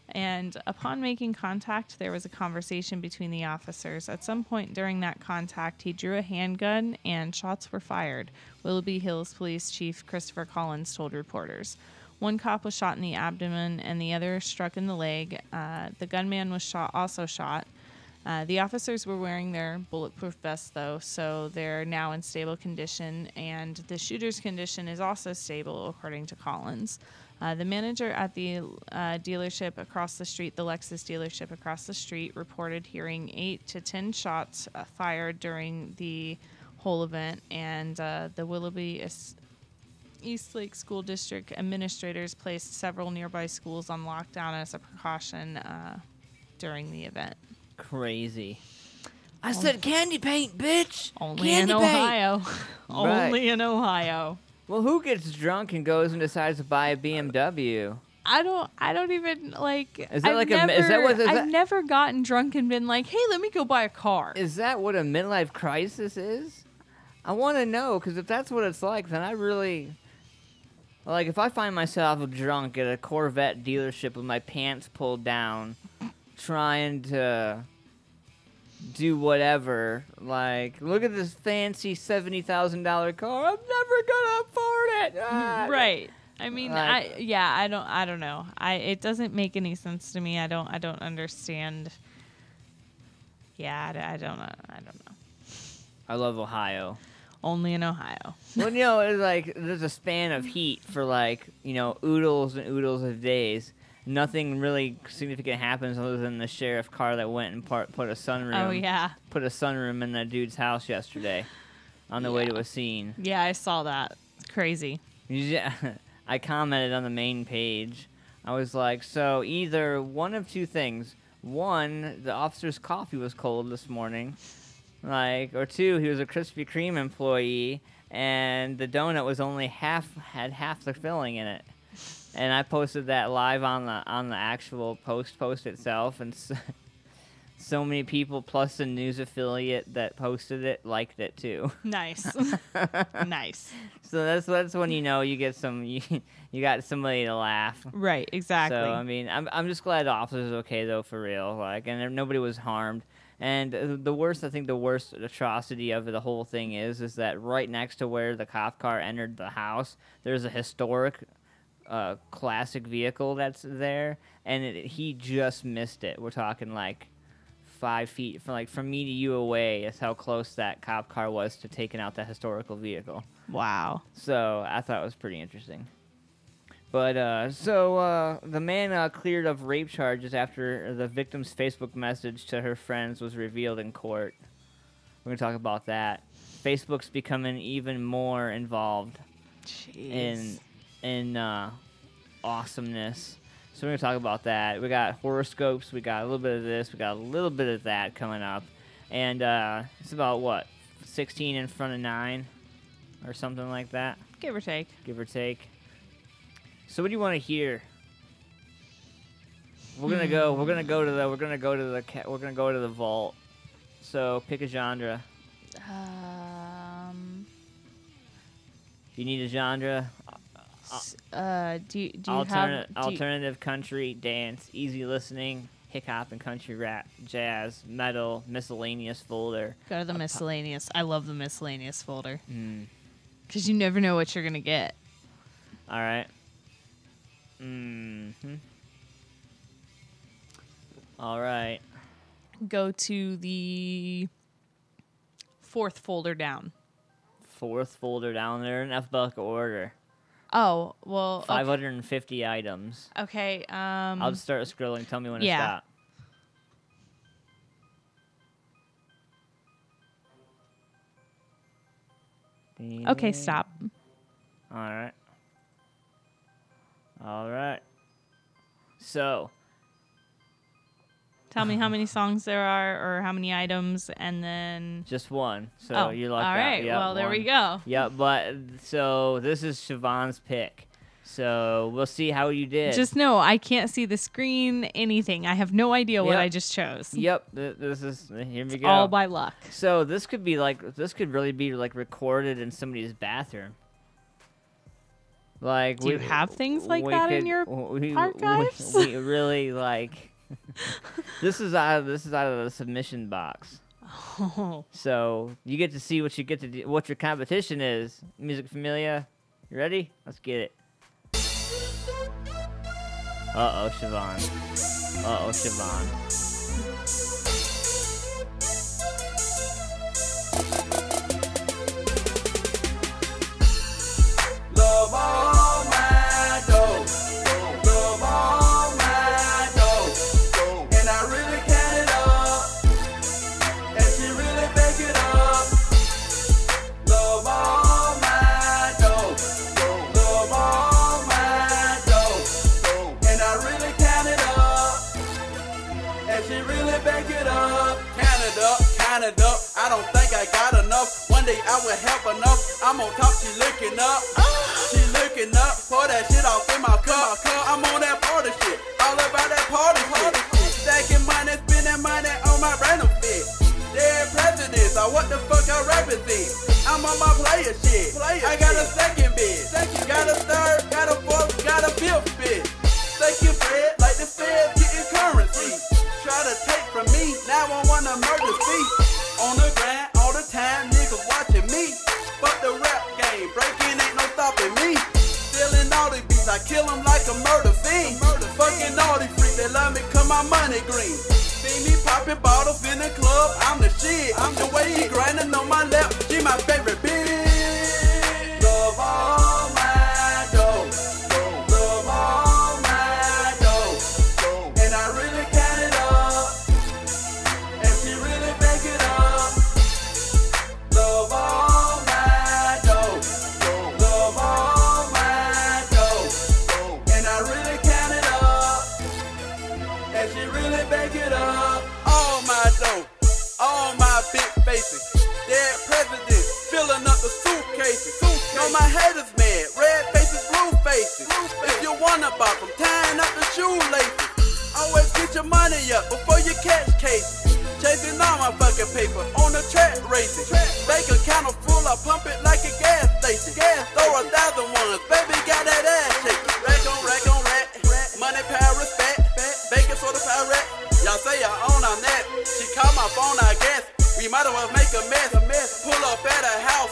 And upon making contact, there was a conversation between the officers. At some point during that contact, he drew a handgun and shots were fired, Willoughby Hills Police Chief Christopher Collins told reporters. 1 cop was shot in the abdomen and the other struck in the leg. The gunman was also shot. The officers were wearing their bulletproof vests, though, so they're now in stable condition, and the shooter's condition is also stable, according to Collins. The manager at the dealership across the street, the Lexus dealership across the street, reported hearing 8 to 10 shots fired during the whole event, and the Willoughby Eastlake School District administrators placed several nearby schools on lockdown as a precaution during the event. Crazy. I said candy paint, bitch. Only candy in Ohio. Right. Only in Ohio. Well, who gets drunk and goes and decides to buy a BMW? I don't even like. Is that I've never gotten drunk and been like, hey, let me go buy a car. Is that what a midlife crisis is? I want to know, because if that's what it's like, then I really. Like, if I find myself drunk at a Corvette dealership with my pants pulled down, trying to do whatever, like, look at this fancy $70,000 car, I'm never gonna afford it. Ah. Right. I mean, Like- I don't know. It doesn't make any sense to me. I don't understand. Yeah, I don't know. I love Ohio. Only in Ohio. Well, you know, it's like there's a span of heat for like, you know, oodles and oodles of days. Nothing really significant happens other than the sheriff car that went and put a sunroom. Oh yeah. Put a sunroom in that dude's house yesterday, on the way Yeah. to a scene. Yeah, I saw that. It's crazy. Yeah, I commented on the main page. I was like, so either one of two things. One, the officer's coffee was cold this morning. Like, or two, he was a Krispy Kreme employee, and the donut was only had half the filling in it. And I posted that live on the actual post itself, and so many people plus the news affiliate that posted it liked it too. Nice. Nice. So that's when you know you get you got somebody to laugh. Right, exactly. So I mean, I'm just glad the officer's okay though, for real. Like, and nobody was harmed. And the worst atrocity of the whole thing is that right next to where the cop car entered the house, there's a historic, classic vehicle that's there, and he just missed it. We're talking like 5 feet from me to you away. Is how close that cop car was to taking out that historical vehicle. Wow. So I thought it was pretty interesting. But so the man cleared of rape charges after the victim's Facebook message to her friends was revealed in court. We're going to talk about that. Facebook's becoming even more involved Jeez. in awesomeness. So we're going to talk about that. We got horoscopes. We got a little bit of this. We got a little bit of that coming up. And it's about, what, 16 in front of 9 or something like that? Give or take. Give or take. So what do you want to hear? We're gonna go to the vault. So pick a genre. You need a genre. Do you have Alternative country, dance, easy listening, hip hop and country rap, jazz, metal, miscellaneous folder. go to the miscellaneous? I love the miscellaneous folder Mm. because you never know what you're gonna get. All right. All right. Go to the 4th folder down. 4th folder down there in alphabetical order. Oh well. 550 items. Okay. I'll just start scrolling. Tell me when yeah. to stop. Okay. Stop. All right. All right. So, Tell me how many songs there are, or how many items, and then. just one. So you lucked out. All right. Yep, well, there we one. go. Yeah, but so this is Siobhan's pick. So we'll see how you did. Just know I can't see the screen. Anything. I have no idea what Yep. I just chose. Yep. This is here we go. All by luck. So this could really be like recorded in somebody's bathroom. Like, Do you have things like that in your archives? We really like. This is out of the submission box. Oh. So you get to see what you get to do, what your competition is. Music Familia, you ready? Let's get it. Uh oh, Siobhan. Uh oh, Siobhan. Love all my dough. Love all my dough. And I really count it up. And she really bake it up. Love all my dough. Love all my dough. And I really count it up. And she really bake it up. Count it up, count it up. I don't think I got enough. One day I will have enough. I'm on top, she looking up. She looking up, pour that shit off in my cup. I'm on that party shit, all about that party shit. Stacking money, spending money on my random fit. Dead presidents, or what the fuck I represent. I'm on my player shit. I got a second bid, got a third, got Faking bread like the feds getting currency. Try to take from me, now I wanna murder fee. On the grind, all the time, niggas watching me. Fuck the rap game, breaking ain't no stopping me. Stealing all these beats, I kill them like a murder fiend. Fucking all these freaks, they love me cause my money green. See me popping bottles in the club, I'm the shit. The way he grinding on my lap, she my favorite bitch. Love all my dough. Love all my dough. And I really count it up. And she really back it up. Love all my dough. Love all my dough. And I really count it up. And she really back it up. All my dough. All my big faces. Dead presidents filling up the suitcases. Know my haters mad. Red faces, blue faces. If you wanna bop them, tying up the shoelaces. Always get your money up before you catch cases. Chasing all my fucking paper on the track racing. Bank account full, I pump it like a gas station. Throw 1,000 ones, baby got that ass shaking. Rack on rack on rack, money, power, respect. Bacon for the pirate. Y'all say y'all own on that. She called my phone, I guess. We might as well make a mess. Pull up at a house.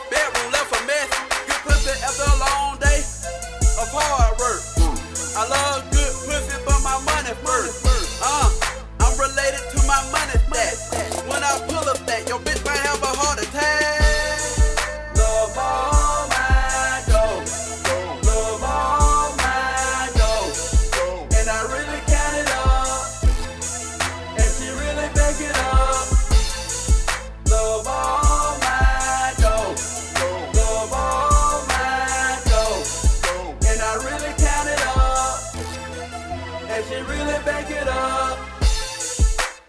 Bedroom left a mess. Good pussy after a long day of hard work. I love good pussy, but my money first. I'm related to my money stat. When I pull up that, your bitch might have a heart attack. Love all my dough. Love all my dough. And I really count it up. And she really back it up. Love all my dough. Love all my dough. And I really count it up. And she really back it up.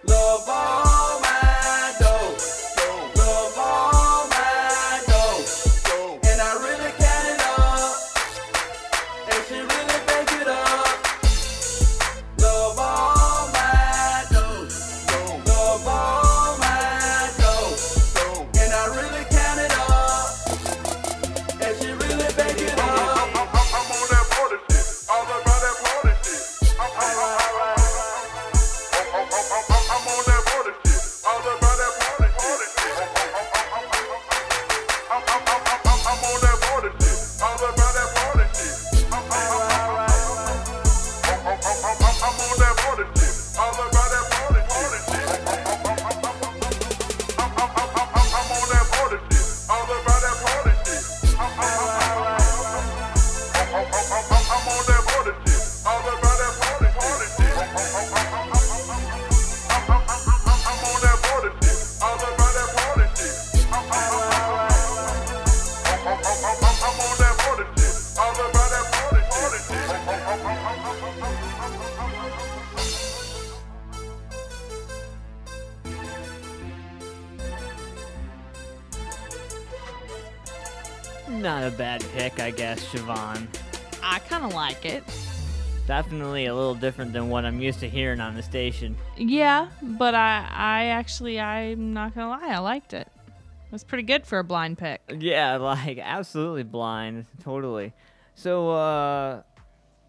Love all my dough. Love all my dough. And I really count it up. And she really back it up. Love all my dough. Love all my dough. And I really count it up. And she really back it up. I'm on that party shit. All about that party shit. I'm on that party shit. All about that party shit. I'm on that party shit. All about that party shit. I'm on that party shit. All about that party shit. I'm on that party shit. All about that party shit. I'm on that party shit. All about that party shit. I'm on that party shit. All about that party shit. I'm on that party shit. All about that party Not a bad pick, I guess, Siobhan. I kind of like it. Definitely a little different than what I'm used to hearing on the station. Yeah, but I'm not gonna lie, I liked it. It was pretty good for a blind pick. Yeah, like, absolutely blind. Totally. So,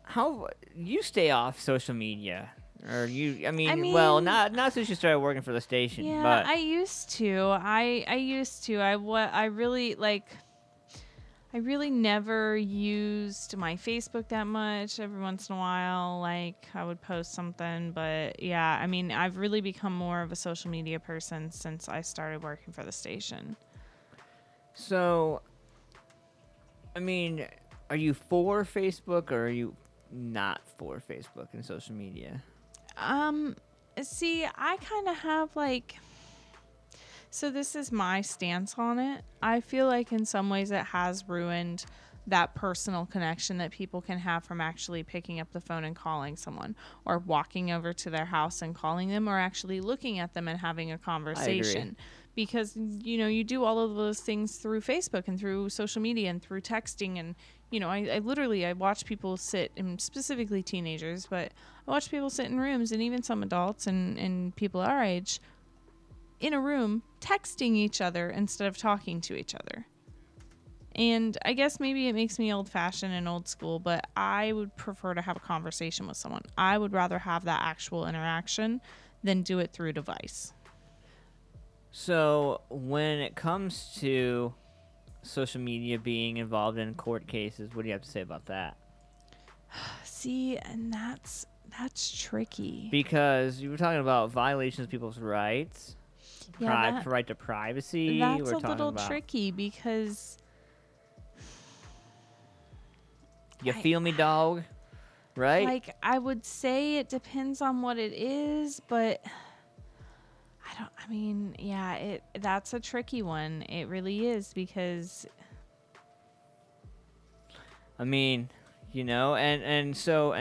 how you stay off social media? Or I mean, well, not since you started working for the station, Yeah, but I used to. I really never used my Facebook that much. Every once in a while, like, I would post something, but yeah, I mean, I've really become more of a social media person since I started working for the station. So, I mean, are you for Facebook or are you not for Facebook and social media? See, I kind of have so this is my stance on it. I feel like in some ways it has ruined that personal connection that people can have from actually picking up the phone and calling someone, or walking over to their house and calling them, or actually looking at them and having a conversation. Because, you do all of those things through Facebook and through social media and through texting. And, I watch people sit, and specifically teenagers, but I watch people sit in rooms, and even some adults and people our age, in a room texting each other instead of talking to each other. And I guess maybe it makes me old-fashioned and old school, but I would prefer to have a conversation with someone. I would rather have that actual interaction than do it through a device. So when it comes to social media being involved in court cases, what do you have to say about that? See, and that's tricky. Because you were talking about violations of people's rights, right to privacy. That's a little tricky because... You feel me, dog? Right? Like, I would say it depends on what it is, but that's a tricky one. It really is because... I mean, you know, so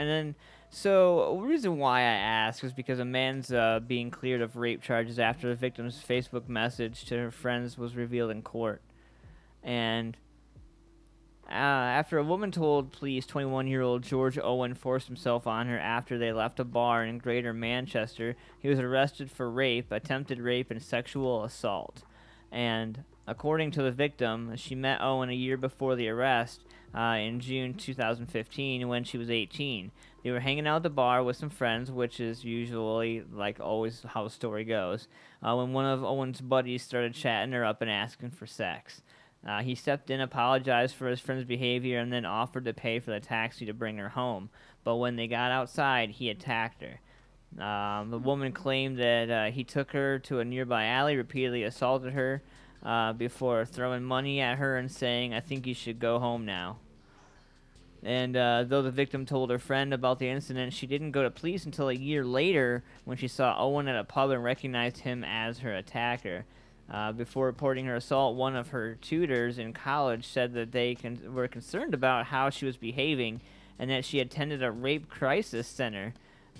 the reason why I ask is because a man's being cleared of rape charges after the victim's Facebook message to her friends was revealed in court. And after a woman told police 21-year-old George Owen forced himself on her after they left a bar in Greater Manchester, he was arrested for rape, attempted rape, and sexual assault. And according to the victim, she met Owen a year before the arrest in June 2015 when she was 18. They were hanging out at the bar with some friends, which is usually, like always, how the story goes, when one of Owen's buddies started chatting her up and asking for sex. He stepped in, apologized for his friend's behavior, and then offered to pay for the taxi to bring her home. But when they got outside, he attacked her. The woman claimed that he took her to a nearby alley, repeatedly assaulted her before throwing money at her and saying, "I think you should go home now." And though the victim told her friend about the incident, she didn't go to police until a year later when she saw Owen at a pub and recognized him as her attacker. Before reporting her assault, one of her tutors in college said that they were concerned about how she was behaving and that she attended a rape crisis center.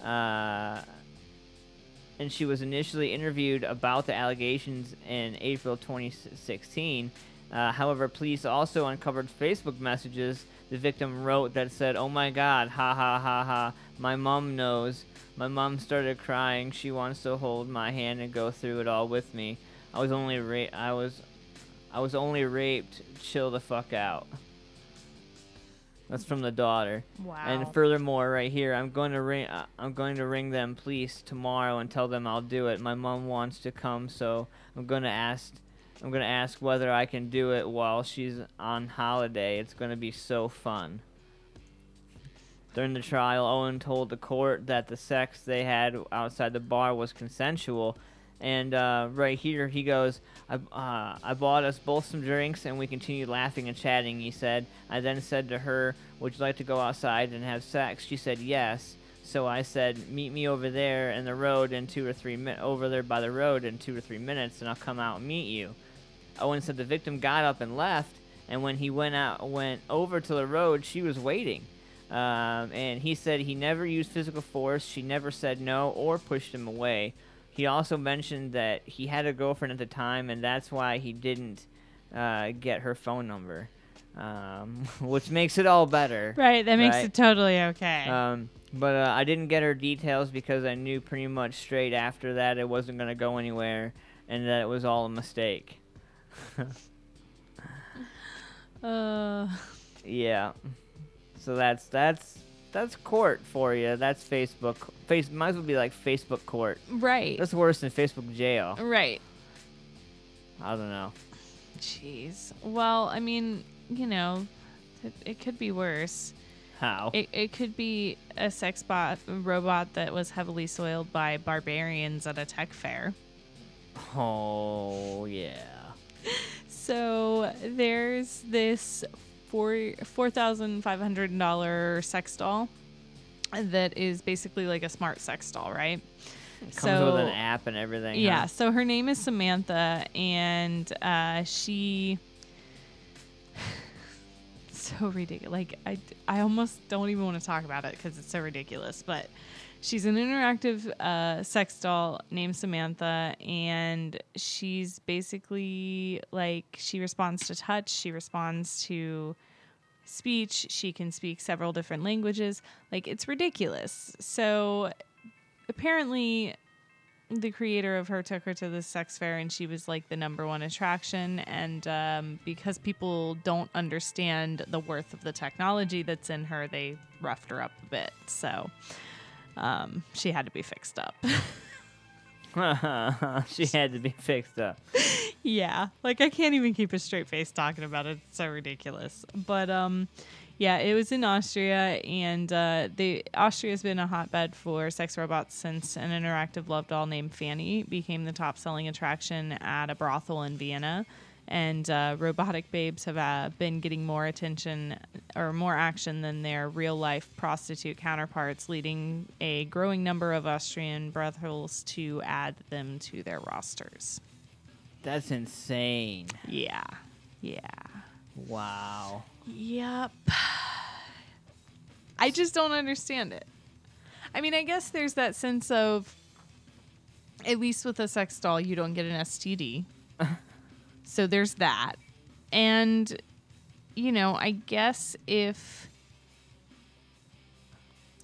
And she was initially interviewed about the allegations in April 2016. However, police also uncovered Facebook messages the victim wrote that said, "Oh my God, ha ha ha ha, my mom knows. My mom started crying. She wants to hold my hand and go through it all with me. I was only raped. Chill the fuck out." That's from the daughter. Wow. And furthermore, right here, I'm going to ring them police tomorrow and tell them I'll do it. My mom wants to come, so I'm going to ask whether I can do it while she's on holiday. It's going to be so fun. During the trial, Owen told the court that the sex they had outside the bar was consensual. And right here, he goes, I bought us both some drinks, and we continued laughing and chatting, he said. I then said to her, "Would you like to go outside and have sex?" She said yes. So I said, "Meet me over there in the road in over there by the road in 2 or 3 minutes, and I'll come out and meet you." Owen said the victim got up and left, and when he went over to the road, she was waiting. And he said he never used physical force. She never said no or pushed him away. He also mentioned that he had a girlfriend at the time, and that's why he didn't get her phone number, which makes it all better. Right, that makes it totally okay. But I didn't get her details because I knew pretty much straight after that it wasn't going to go anywhere and that it was all a mistake. Yeah. So that's court for you. That's Facebook. Might as well be like Facebook court. Right. That's worse than Facebook jail. Right. I don't know. Jeez. Well, I mean, you know, it could be worse. How? It could be a sex robot that was heavily soiled by barbarians at a tech fair. Oh, yeah. So there's this $4,500 sex doll that is basically like a smart sex doll, right? It comes with an app and everything. Yeah, huh? So her name is Samantha, and she... so ridiculous. Like, I almost don't even want to talk about it because it's so ridiculous, but she's an interactive sex doll named Samantha, and she's basically like, she responds to touch, she responds to speech, she can speak several different languages. Like, it's ridiculous. So apparently the creator of her took her to the sex fair, and she was like the #1 attraction. And because people don't understand the worth of the technology that's in her, they roughed her up a bit. So she had to be fixed up. She had to be fixed up. Yeah, like I can't even keep a straight face talking about it. It's so ridiculous. But yeah, it was in Austria, and Austria's been a hotbed for sex robots since an interactive love doll named Fanny became the top-selling attraction at a brothel in Vienna. And robotic babes have been getting more attention or more action than their real-life prostitute counterparts, leading a growing number of Austrian brothels to add them to their rosters. That's insane. Yeah. Wow. Yep. I just don't understand it. I mean, I guess there's that sense of, at least with a sex doll, you don't get an STD. So there's that. And, you know, I guess if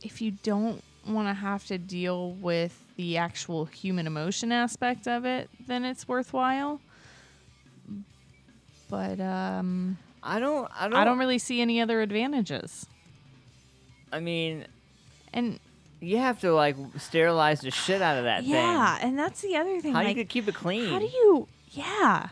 you don't want to have to deal with the actual human emotion aspect of it, then it's worthwhile. But I don't really see any other advantages. I mean, and you have to like sterilize the shit out of that thing. Yeah, and that's the other thing. How like, you could keep it clean? How do you? Yeah.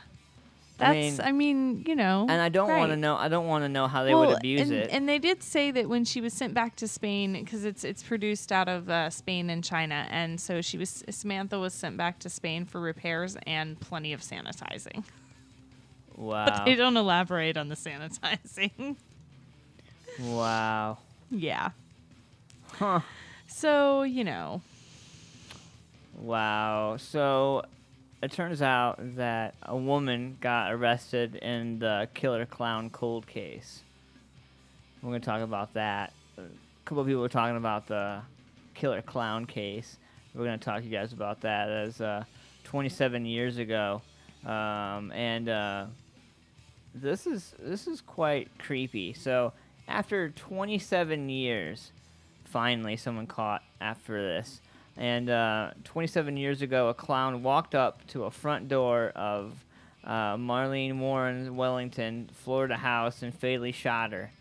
That's, I mean, you know. And I don't want to know. I don't want to know how they would abuse it. And they did say that when she was sent back to Spain, because it's produced out of Spain and China, and so Samantha was sent back to Spain for repairs and plenty of sanitizing. Wow. But they don't elaborate on the sanitizing. Wow. Yeah. Huh. So, you know. Wow. So it turns out that a woman got arrested in the killer clown cold case. We're going to talk about that. A couple of people were talking about the killer clown case. We're going to talk to you guys about that as 27 years ago. This is quite creepy. So after 27 years, finally someone caught after this. And 27 years ago, a clown walked up to a front door of Marlene Warren's Wellington, Florida house and fatally shot her.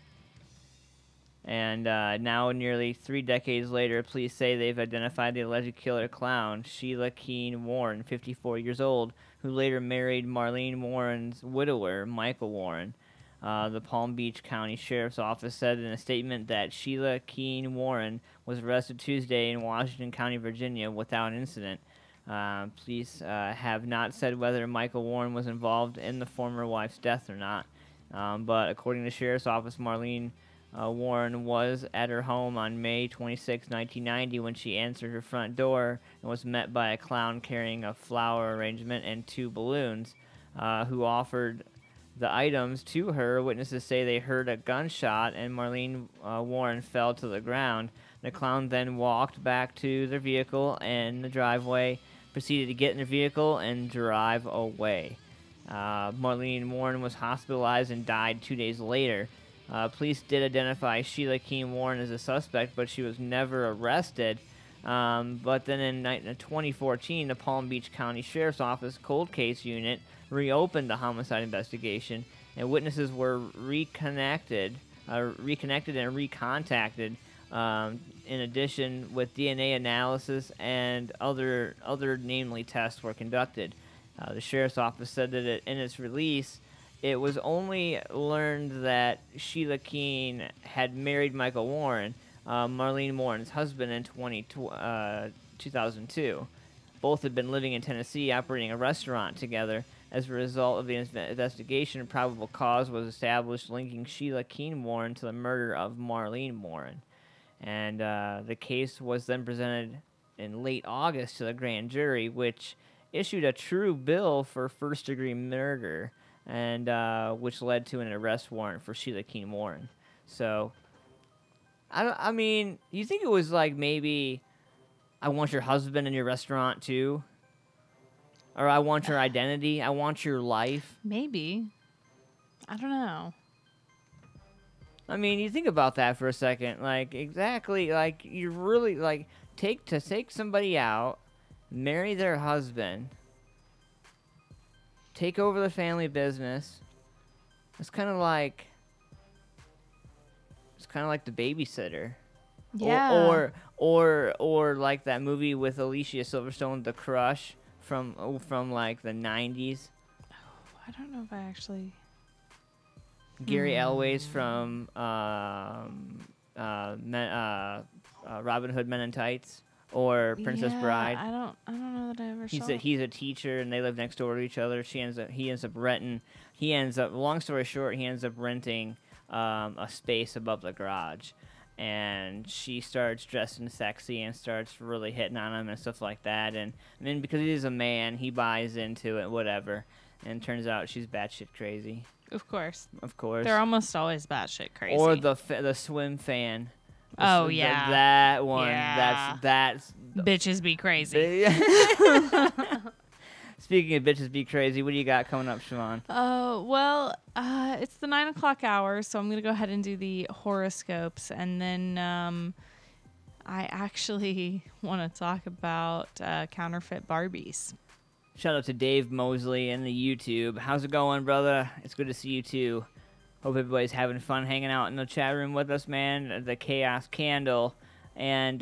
And now, nearly 3 decades later, police say they've identified the alleged killer clown, Sheila Keene Warren, 54 years old, who later married Marlene Warren's widower, Michael Warren. The Palm Beach County Sheriff's Office said in a statement that Sheila Keene Warren was arrested Tuesday in Washington County, Virginia, without incident. Police have not said whether Michael Warren was involved in the former wife's death or not. But according to the Sheriff's Office, Marlene Warren was at her home on May 26, 1990, when she answered her front door and was met by a clown carrying a flower arrangement and 2 balloons, who offered the items to her. Witnesses say they heard a gunshot and Marlene Warren fell to the ground. The clown then walked back to their vehicle and the driveway, proceeded to get in the vehicle and drive away. Marlene Warren was hospitalized and died 2 days later. Police did identify Sheila Keene Warren as a suspect, but she was never arrested. But then in 2014, the Palm Beach County Sheriff's Office Cold Case Unit reopened the homicide investigation, and witnesses were reconnected and recontacted. In addition, with DNA analysis and other namely tests were conducted. The Sheriff's Office said that in its release, it was only learned that Sheila Keene had married Michael Warren, Marlene Warren's husband, in 2002. Both had been living in Tennessee, operating a restaurant together. As a result of the investigation, a probable cause was established linking Sheila Keene Warren to the murder of Marlene Warren. And the case was then presented in late August to the grand jury, which issued a true bill for first-degree murder, and which led to an arrest warrant for Sheila Keene Warren. So, I mean, you think it was like maybe, I want your husband in your restaurant too? Or I want your identity? I want your life? Maybe. I don't know. I mean, you think about that for a second. Like, exactly, like, you really, like, take somebody out marry their husband, take over the family business. It's kind of like the babysitter. Yeah. Or like that movie with Alicia Silverstone, The Crush, from like the 90s. I don't know if I actually. Gary Elway's from Robin Hood Men in Tights, or Princess Bride. I don't know that I ever saw. He's a teacher, and they live next door to each other. He ends up renting. Long story short, he ends up renting a space above the garage, and she starts dressing sexy and starts really hitting on him and stuff like that. And then because he's a man, he buys into it, whatever. And it turns out she's batshit crazy. Of course. They're almost always batshit crazy. Or the swim fan. Yeah. That one. Yeah. That's bitches be crazy. Speaking of bitches be crazy, what do you got coming up, Siobhan? Well, it's the 9 o'clock hour, so I'm going to go ahead and do the horoscopes. And then I actually want to talk about counterfeit Barbies. Shout out to Dave Mosley in the YouTube. How's it going, brother? It's good to see you, too. Hope everybody's having fun hanging out in the chat room with us, man. The Chaos Candle. And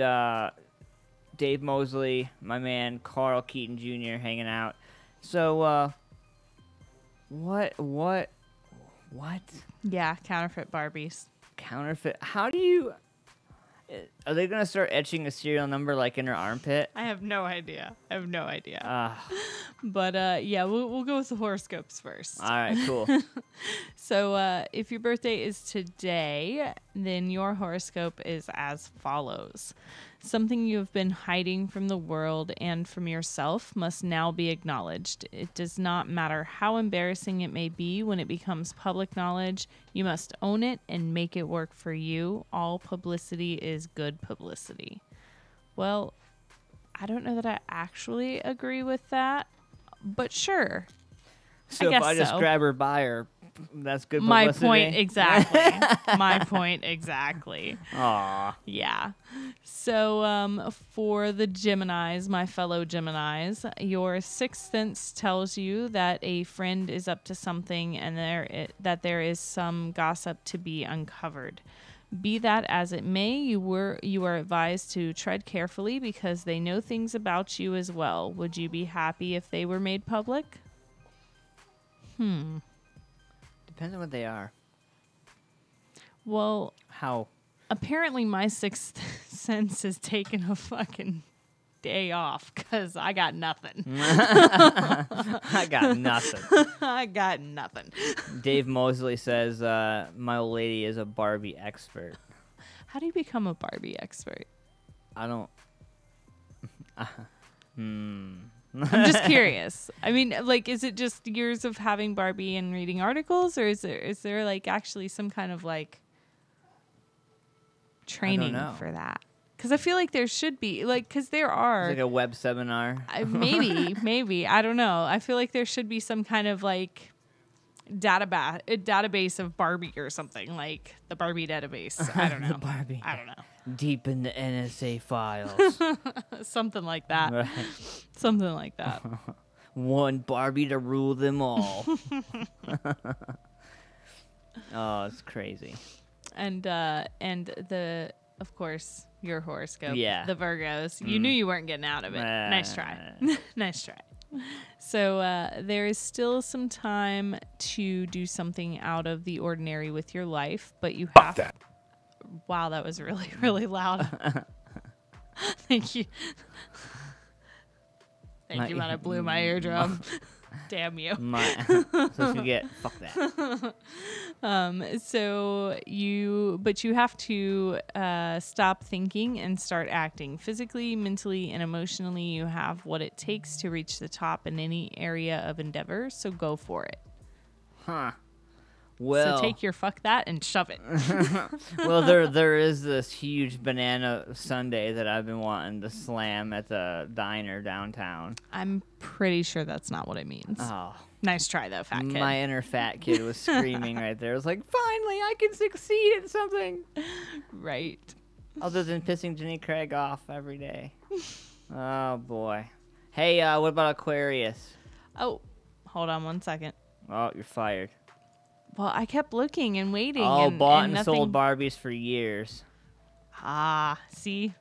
Dave Mosley, my man Carl Keaton Jr. hanging out. So, what? Yeah, counterfeit Barbies. Counterfeit? How do you... Are they going to start etching a serial number like in her armpit? I have no idea. But yeah, we'll go with the horoscopes first. All right, cool. So if your birthday is today, then your horoscope is as follows. Something you have been hiding from the world and from yourself must now be acknowledged. It does not matter how embarrassing it may be when it becomes public knowledge. You must own it and make it work for you. All publicity is good publicity. Well, I don't know that I actually agree with that, but sure. So if I just grab her by her, that's good publicity? My point exactly. Aw. Yeah. So for the Geminis, my fellow Geminis, your sixth sense tells you that a friend is up to something and that there is some gossip to be uncovered. Be that as it may, you are advised to tread carefully because they know things about you as well. Would you be happy if they were made public? Depends on what they are. Well, how? Apparently my sixth sense has taken a fucking day off because I got nothing. I got nothing. I got nothing. Dave Mosley says, my old lady is a Barbie expert. How do you become a Barbie expert? I don't... I'm just curious. I mean, like, is it just years of having Barbie and reading articles, or is there like actually some kind of like training for that? Because I feel like there should be, like, because there are it's like a web seminar. Maybe I don't know. I feel like there should be some kind of like database of Barbie or something, like the Barbie database. I don't know. Barbie. I don't know. Deep in the NSA files. Something like that. Right. Something like that. One Barbie to rule them all. Oh, it's crazy. And of course, your horoscope. Yeah. The Virgos. You knew you weren't getting out of it. Nice try. Nice try. So there is still some time to do something out of the ordinary with your life, but you have that. Wow, that was really, really loud. Thank you. Thank you, man. I blew my eardrum. Damn you. So you get fuck that. But you have to stop thinking and start acting. Physically, mentally, and emotionally, you have what it takes to reach the top in any area of endeavor, so go for it. Huh. Well, so take your fuck that and shove it. Well, there is this huge banana sundae that I've been wanting to slam at the diner downtown. I'm pretty sure that's not what it means. Oh. Nice try, though, fat kid. My inner fat kid was screaming right there. It was like, finally, I can succeed at something. Right. Other than pissing Jenny Craig off every day. Oh, boy. Hey, what about Aquarius? Oh, hold on 1 second. Oh, you're fired. Well, I kept looking and waiting. Oh, and, bought and and nothing... sold Barbies for years. Ah, see.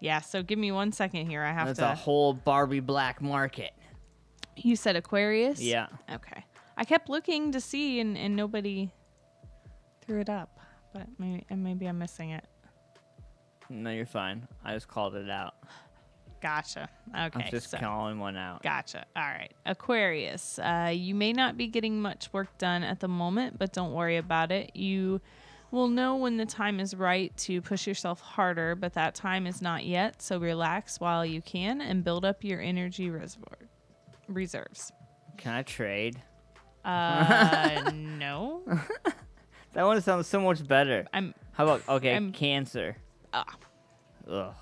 Yeah, so give me 1 second here. I have That's to... a whole Barbie black market. You said Aquarius? Yeah. Okay. I kept looking to see, and nobody threw it up. But maybe I'm missing it. No, you're fine. I just called it out. Gotcha. Okay. I'm just calling one out. Gotcha. All right. Aquarius. You may not be getting much work done at the moment, but don't worry about it. You will know when the time is right to push yourself harder, but that time is not yet. So relax while you can and build up your energy reserves. Can I trade? No. That one sounds so much better. How about Cancer? Ugh.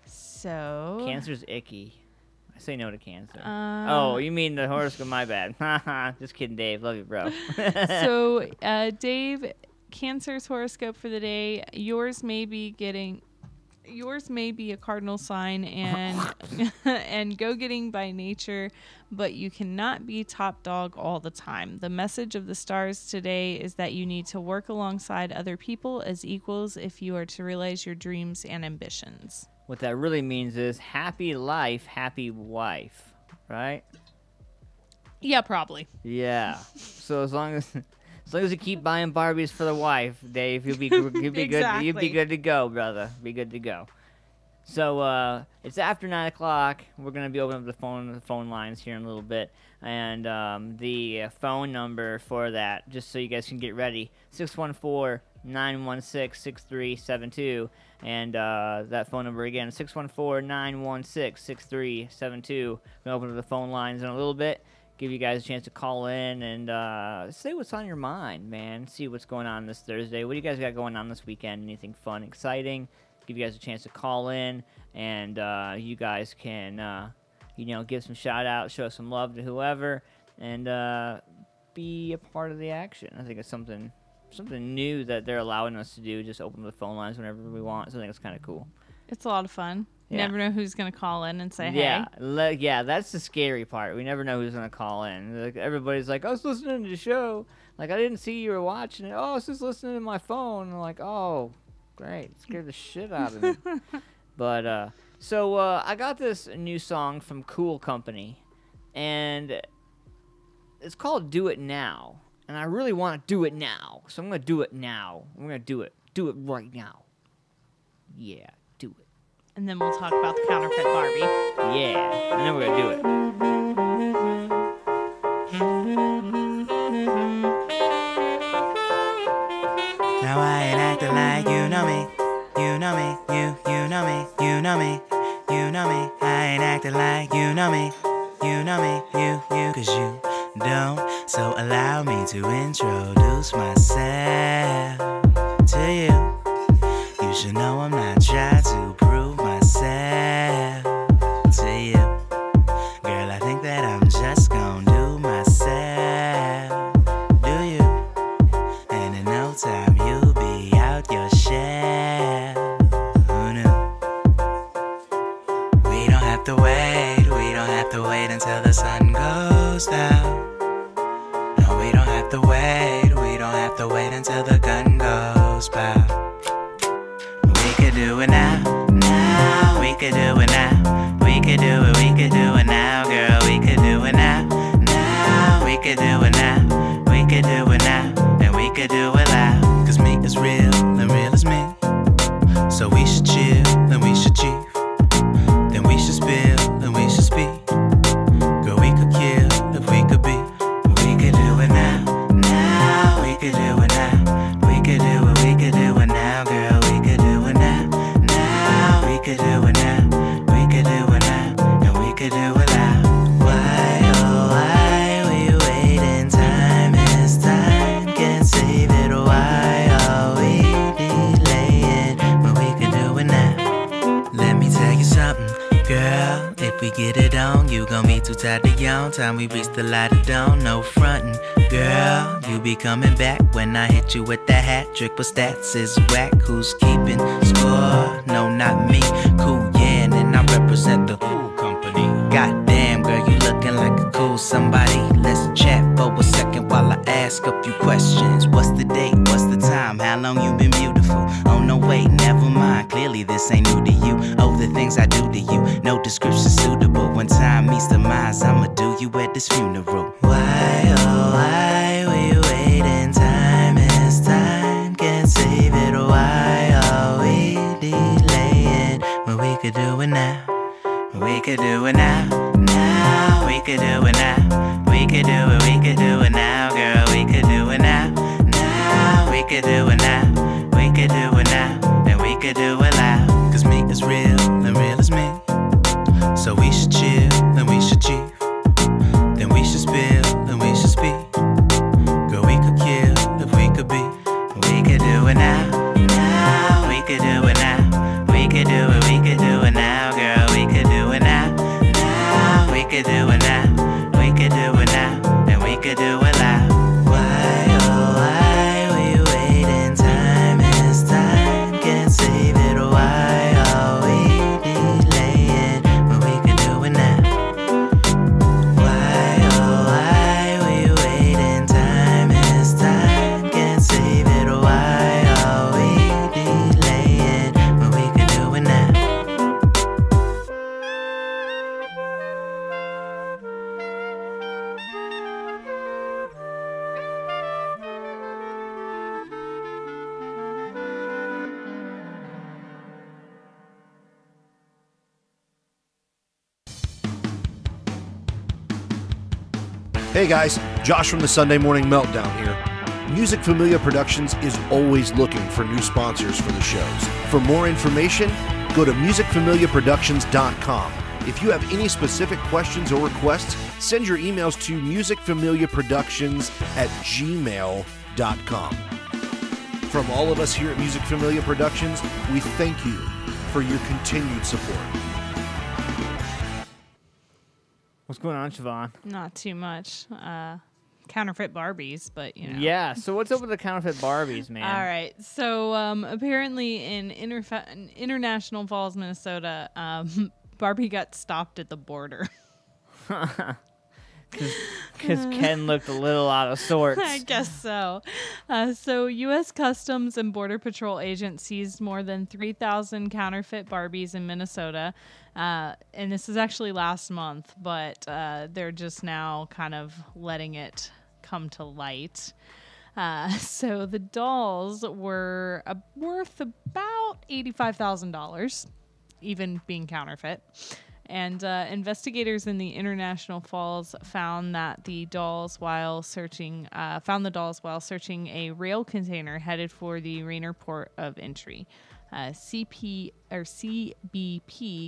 So Cancer's icky. I say no to Cancer. Oh, you mean the horoscope? My bad. Just kidding, Dave. Love you, bro. So, Dave, Cancer's horoscope for the day. Yours may be a cardinal sign and and go-getting by nature, but you cannot be top dog all the time. The message of the stars today is that you need to work alongside other people as equals if you are to realize your dreams and ambitions. What that really means is happy life, happy wife, right? Yeah, probably. Yeah. So as long as you keep buying Barbies for the wife, Dave, you'll be good. You'll be good to go, brother. Be good to go. So it's after 9 o'clock. We're gonna be opening up the phone lines here in a little bit, and the phone number for that, just so you guys can get ready, 614-916-6372, and that phone number again, 614-916-6372. We're gonna open up the phone lines in a little bit. Give you guys a chance to call in and say what's on your mind, man. See what's going on this Thursday. What do you guys got going on this weekend? Anything fun, exciting? Give you guys a chance to call in, and you guys can, give some shout-outs, show some love to whoever, and be a part of the action. I think it's something new that they're allowing us to do, just open the phone lines whenever we want, so I think it's kind of cool. It's a lot of fun. You never know who's going to call in and say, hey. Yeah, that's the scary part. We never know who's going to call in. Like, everybody's like, I was listening to the show. Like, I didn't see you were watching it. Oh, I was just listening to my phone. I'm like, oh, great. It scared the shit out of me. But, so I got this new song from Cool Company, and it's called Do It Now. And I really want to do it now. So I'm going to do it now. I'm going to do it. Do it right now. Yeah, do it. And then we'll talk about the counterfeit Barbie. Yeah, and then we're going to do it. Now I ain't acting like you know me. You know me. You know me. You know me. You know me. I ain't acting like you know me. You know me. You. Cause you don't. So allow me to introduce myself to you. You should know I'm not trying to prove myself to you. Girl, I think that I'm just gonna do myself. Do you? And in no time you'll be out your shell. Who knew? We don't have to wait. We don't have to wait until the sun goes down. No, we don't have to wait. We don't have to wait until the gun goes by. We could do it now, now. We could do it now. We could do it now, girl. We could do it now, now. We could do it now. We could do it now, and we could do it loud. Cause me is real, and real is me. So we should chill, and we should chief. Then we should spill, and we should speak. Girl, we could kill if we could be. We could do it now, now. We could do it now. We could do it now, girl. We could do it now, now. We could do it now. We could do it now, and we could do it loud. Why, oh why we waiting? Time is time, can't save it. Why are we delaying when we could do it now? Let me tell you something, girl. If we get it on, you gon' be too tired to yawn. Time we reach the light of dawn, no frontin'. Girl, you be coming back when I hit you with that hat trick. But stats is whack, who's keeping score? No, not me. Cool, yeah, and then I represent the Cool Company. Girl, you looking like a cool somebody. Let's chat for a second while I ask a few questions. What's the date? What's the time? How long you been beautiful? Oh no, wait, never mind. Clearly this ain't new to you. Oh, the things I do to you, no description suitable. When time meets the minds, I'ma do you at this funeral. Why, oh, why we waiting? Time is time, can't save it. Why are we delaying when we could do it now? We could do it now, now. We could do it now. We could do it, we could do it now, girl. We could do it now, now. We could do it now. We could do it now, and we could do it loud. Cause me is real, and real is me. So we should chill, and we should chief. Then we should spill, and we should speak. Girl, we could kill if we could be. We could do it now, now. We could do it now. We could do it, we could do it now, girl. We could do it now, now. We could do it now. We could do it now, and we could do it loud. Why, oh, why we waiting? Time is time, can't save it. Why are we delaying when we could do it now? Why, oh, why we waiting? Time is time, can't save it. Why are we delaying when we could do it now? Hey guys, Josh from the Sunday Morning Meltdown here. Music Familia Productions is always looking for new sponsors for the shows. For more information, go to musicfamiliaproductions.com. If you have any specific questions or requests, send your emails to musicfamiliaproductions@gmail.com. From all of us here at Music Familia Productions, we thank you for your continued support. What's going on, Siobhan? Not too much. Counterfeit Barbies, but you know. Yeah, so what's up with the counterfeit Barbies, man? All right. So apparently in International Falls, Minnesota, Barbie got stopped at the border. Because Ken looked a little out of sorts. I guess so. So U.S. Customs and Border Patrol agents seized more than 3,000 counterfeit Barbies in Minnesota. And this is actually last month, but they're just now kind of letting it come to light. So the dolls were worth about $85,000, even being counterfeit. And investigators in the International Falls found the dolls while searching a rail container headed for the Rainer port of entry. CBP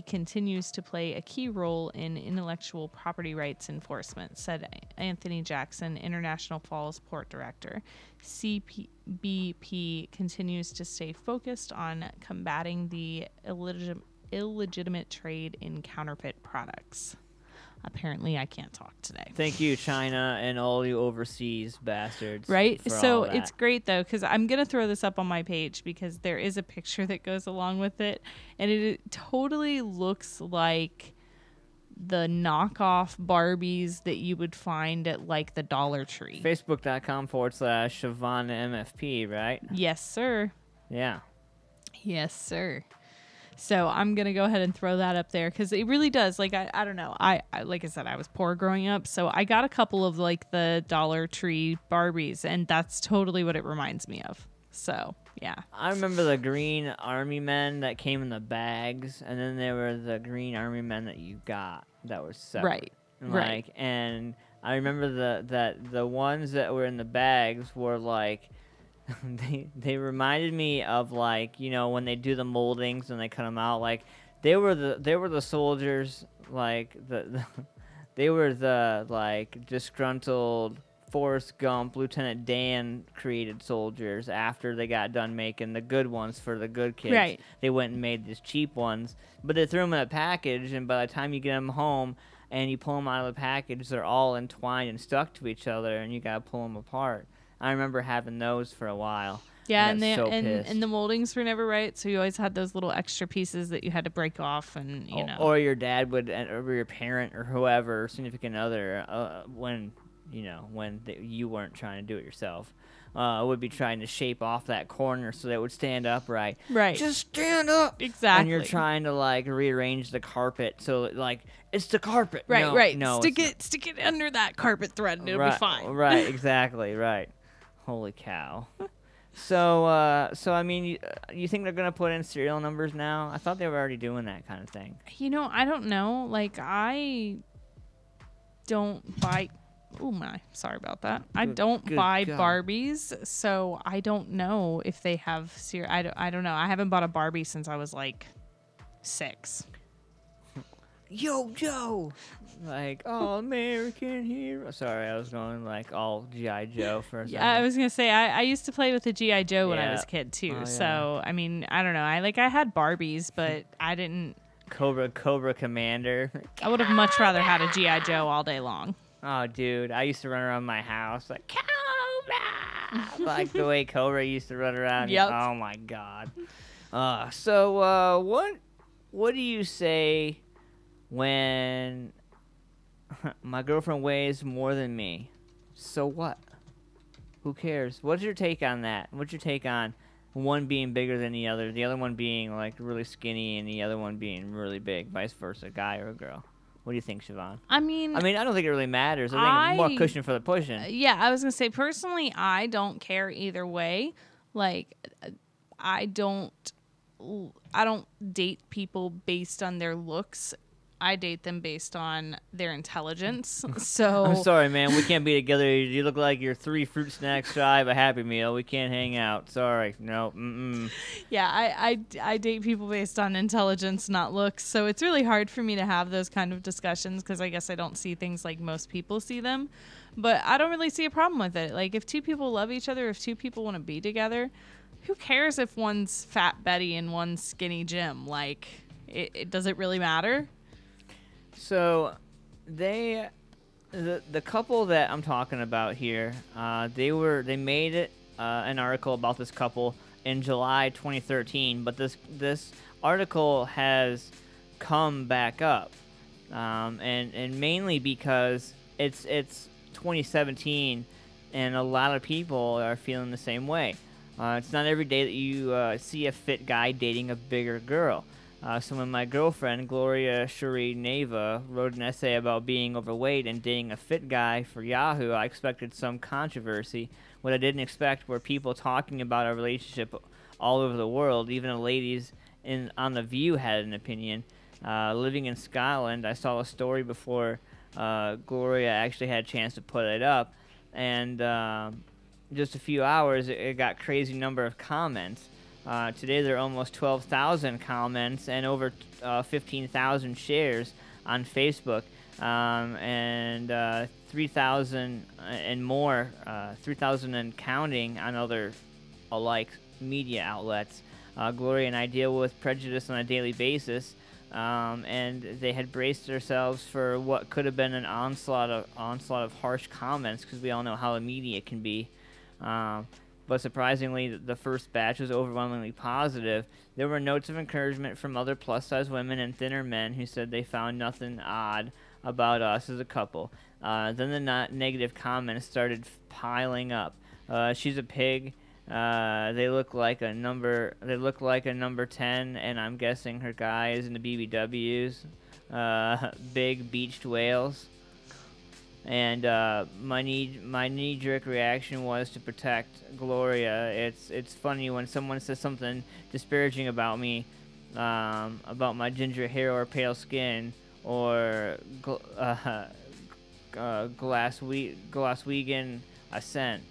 continues to play a key role in intellectual property rights enforcement, said Anthony Jackson, International Falls Port Director. CBP continues to stay focused on combating the illegitimate trade in counterfeit products. Apparently, I can't talk today. Thank you, China, and all you overseas bastards. Right? for So all that. it's great, though, because I'm going to throw this up on my page because there is a picture that goes along with it, and it totally looks like the knockoff Barbies that you would find at, like, the Dollar Tree. Facebook.com/Siobhan MFP, right? Yes, sir. Yeah. Yes, sir. So I'm going to go ahead and throw that up there because it really does. Like, I don't know. I like I said, I was poor growing up. So I got a couple of like the Dollar Tree Barbies, and that's totally what it reminds me of. So, yeah. I remember the green army men that came in the bags, and then there were the green army men that you got that were separate. Right. And I remember the ones that were in the bags were like, they reminded me of, like, you know, when they do the moldings and they cut them out, like they were the soldiers, like they were the like disgruntled Forrest Gump, Lieutenant Dan created soldiers after they got done making the good ones for the good kids. Right. They went and made these cheap ones, but they threw them in a package, and by the time you get them home and you pull them out of the package, they're all entwined and stuck to each other, and you gotta pull them apart. I remember having those for a while. Yeah, I and got so and pissed. the moldings were never right, so you always had those little extra pieces that you had to break off, and you know. Or your dad would, or your parent, or whoever, significant other, when you weren't trying to do it yourself, would be trying to shape off that corner so that it would stand upright. Right. Just stand up. Exactly. And you're trying to like rearrange the carpet so like it's the carpet. Right, No, right. No, stick it under that carpet thread, and it'll be fine. Right. Exactly. Right. Holy cow. So I mean, you think they're gonna put in serial numbers now? I thought they were already doing that kind of thing. You know, I don't know. Like, I don't buy. Oh my, sorry about that. I don't buy God. Barbies, so I don't know if they have serial. I don't know. I haven't bought a Barbie since I was like 6. Yo, Joe. Like, oh, American hero. Sorry, I was going like all G.I. Joe for a second. Yeah, I was gonna say I used to play with the G.I. Joe when I Yeah. was a kid too. Oh, yeah. So I mean, I don't know. I had Barbies, but I didn't. Cobra Commander. I would have much rather had a G.I. Joe all day long. Oh, dude, I used to run around my house like Cobra, like the way Cobra used to run around. Yep. Oh my God. So what do you say when my girlfriend weighs more than me? So what? Who cares? What's your take on that? What's your take on one being bigger than the other one being like really skinny, and the other one being really big, vice versa, guy or a girl? What do you think, Siobhan? I mean, I don't think it really matters. I think more cushion for the pushing. Yeah, I was gonna say personally, I don't care either way. Like, I don't date people based on their looks. I date them based on their intelligence. So I'm sorry, man. We can't be together. You look like you're 3 fruit snacks shy of a Happy Meal. We can't hang out. Sorry. No. Mm-mm. Yeah, I date people based on intelligence, not looks. So it's really hard for me to have those kind of discussions because I guess I don't see things like most people see them. But I don't really see a problem with it. Like, if 2 people love each other, if 2 people want to be together, who cares if one's Fat Betty and one's Skinny Jim? Like, it does it really matter? So, the couple that I'm talking about here, they made it an article about this couple in July 2013, but this article has come back up, and mainly because it's 2017, and a lot of people are feeling the same way. It's not every day that you see a fit guy dating a bigger girl. So when my girlfriend, Gloria Cherie Neva, wrote an essay about being overweight and dating a fit guy for Yahoo, I expected some controversy. What I didn't expect were people talking about our relationship all over the world. Even the ladies on The View had an opinion. Living in Scotland, I saw a story before Gloria actually had a chance to put it up. And just a few hours, it got a crazy number of comments. Today there are almost 12,000 comments and over 15,000 shares on Facebook, and 3,000 and more, 3,000 and counting on other alike media outlets. Gloria and I deal with prejudice on a daily basis, and they had braced themselves for what could have been an onslaught of harsh comments, because we all know how the media can be. But surprisingly, the first batch was overwhelmingly positive. There were notes of encouragement from other plus-size women and thinner men who said they found nothing odd about us as a couple. Then the negative comments started piling up. She's a pig. They look like a number 10, and I'm guessing her guy is in the BBWs. Big beached whales. And my knee-jerk reaction was to protect Gloria. It's funny when someone says something disparaging about me, about my ginger hair or pale skin, or Glaswegian accent.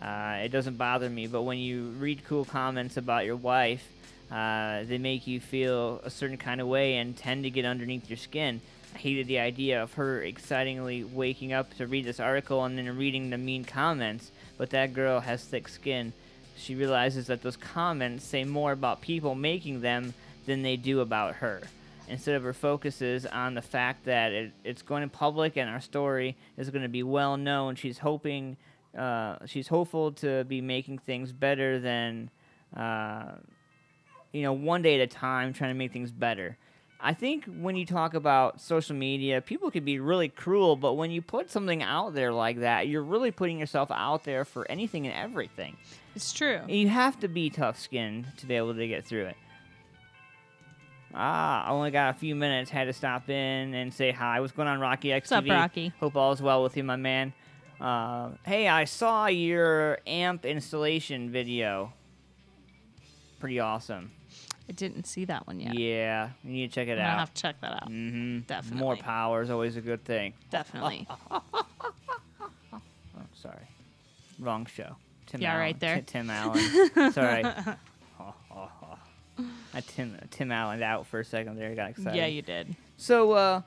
It doesn't bother me. But when you read cool comments about your wife, they make you feel a certain kind of way and tend to get underneath your skin. I hated the idea of her excitingly waking up to read this article and then reading the mean comments, but that girl has thick skin. She realizes that those comments say more about people making them than they do about her. Instead of her focuses on the fact that it's going public and our story is going to be well known, she's hoping she's hopeful to be making things better than, one day at a time, trying to make things better. I think when you talk about social media, people can be really cruel, but when you put something out there like that, you're really putting yourself out there for anything and everything. It's true. You have to be tough-skinned to be able to get through it. I only got a few minutes. Had to stop in and say hi. What's going on, Rocky XTV? What's up, Rocky? Hope all is well with you, my man. Hey, I saw your amp installation video. Pretty awesome. I didn't see that one yet. Yeah, you need to check it out. I'll have to check that out. Mm-hmm. Definitely. More power is always a good thing. Definitely. Oh, sorry. Wrong show. Tim Yeah, Allen. right there. Tim Allen. Sorry. I Tim Allen out for a second there. I got excited. Yeah, you did. So,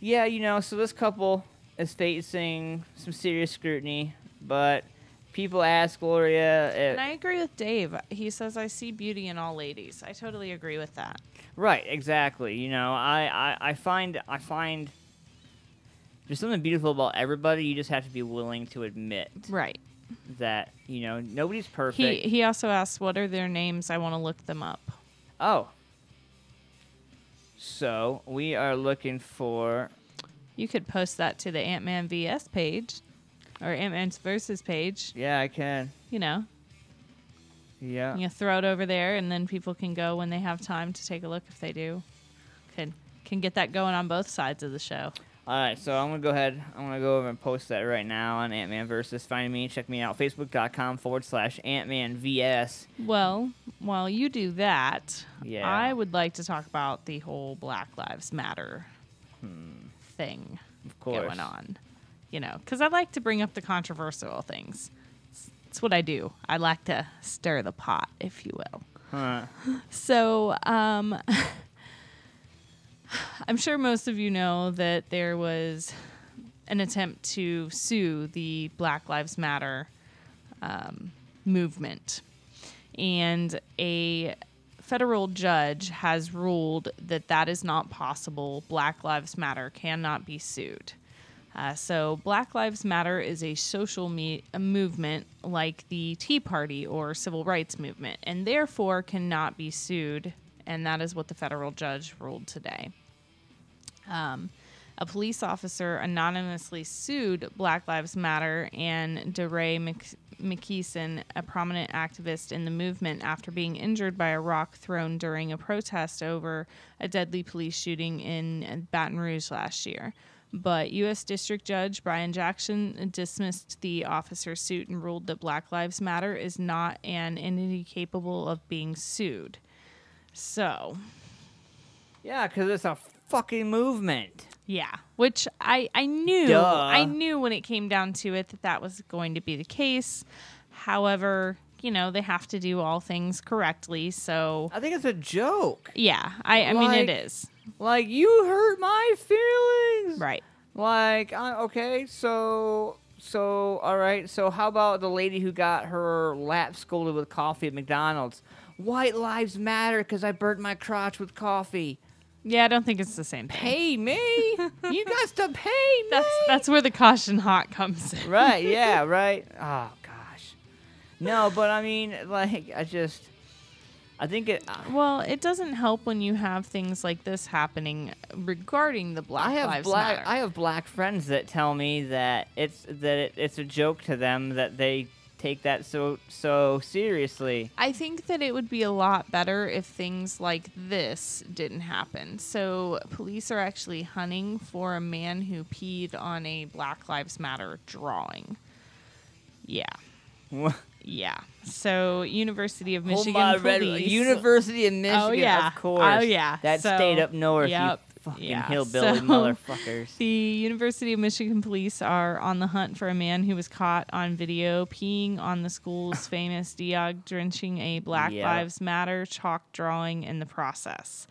so this couple is facing some serious scrutiny, but people ask Gloria And I agree with Dave. He says, I see beauty in all ladies. I totally agree with that. Right, exactly. I find there's something beautiful about everybody. You just have to be willing to admit Right. that, nobody's perfect. He also asks, what are their names? I want to look them up. Oh. So, we are looking for... You could post that to the AntmanVs page. Or Ant-Man's Versus page. Yeah, I can. Yeah. You throw it over there, and then people can go when they have time to take a look if they do. Can get that going on both sides of the show. All right, so I'm going to go ahead. I'm going to go over and post that right now on Ant-Man Versus. Find me. Check me out. Facebook.com/AntmanVS. Well, while you do that, Yeah. I would like to talk about the whole Black Lives Matter thing Of course. going on. Because I like to bring up the controversial things. It's what I do. I like to stir the pot, if you will. Huh. So, I'm sure most of you know that there was an attempt to sue the Black Lives Matter movement. And a federal judge has ruled that that is not possible. Black Lives Matter cannot be sued. So Black Lives Matter is a social movement like the Tea Party or civil rights movement, and therefore cannot be sued, and that is what the federal judge ruled today. A police officer anonymously sued Black Lives Matter and DeRay McKeeson, a prominent activist in the movement, after being injured by a rock thrown during a protest over a deadly police shooting in Baton Rouge last year. But U.S. District Judge Brian Jackson dismissed the officer's suit and ruled that Black Lives Matter is not an entity capable of being sued. So. Yeah, because it's a fucking movement. Yeah, which I knew. Duh. I knew when it came down to it that was going to be the case. However, they have to do all things correctly, so. I think it's a joke. Yeah, I mean, it is. Like, you hurt my feelings. Right. Like, okay, so all right. So how about the lady who got her lap scolded with coffee at McDonald's? White lives matter because I burnt my crotch with coffee. Yeah, I don't think it's the same thing. Pay me. You got to pay me. That's where the caution hot comes in. Right, yeah, right. Oh, gosh. No, but I mean, like, I think it... Well, it doesn't help when you have things like this happening regarding the Black Lives Matter. I have black friends that tell me that it's a joke to them, that they take that so seriously. I think that it would be a lot better if things like this didn't happen. So police are actually hunting for a man who peed on a Black Lives Matter drawing. Yeah. What? Yeah. So University of Michigan police. University of Michigan, Oh, yeah. of course. Oh, yeah. That So, state up north, yep. you fucking Yeah. hillbilly So, motherfuckers. The University of Michigan police are on the hunt for a man who was caught on video peeing on the school's famous Diog, drenching a Black Yep. Lives Matter chalk drawing in the process.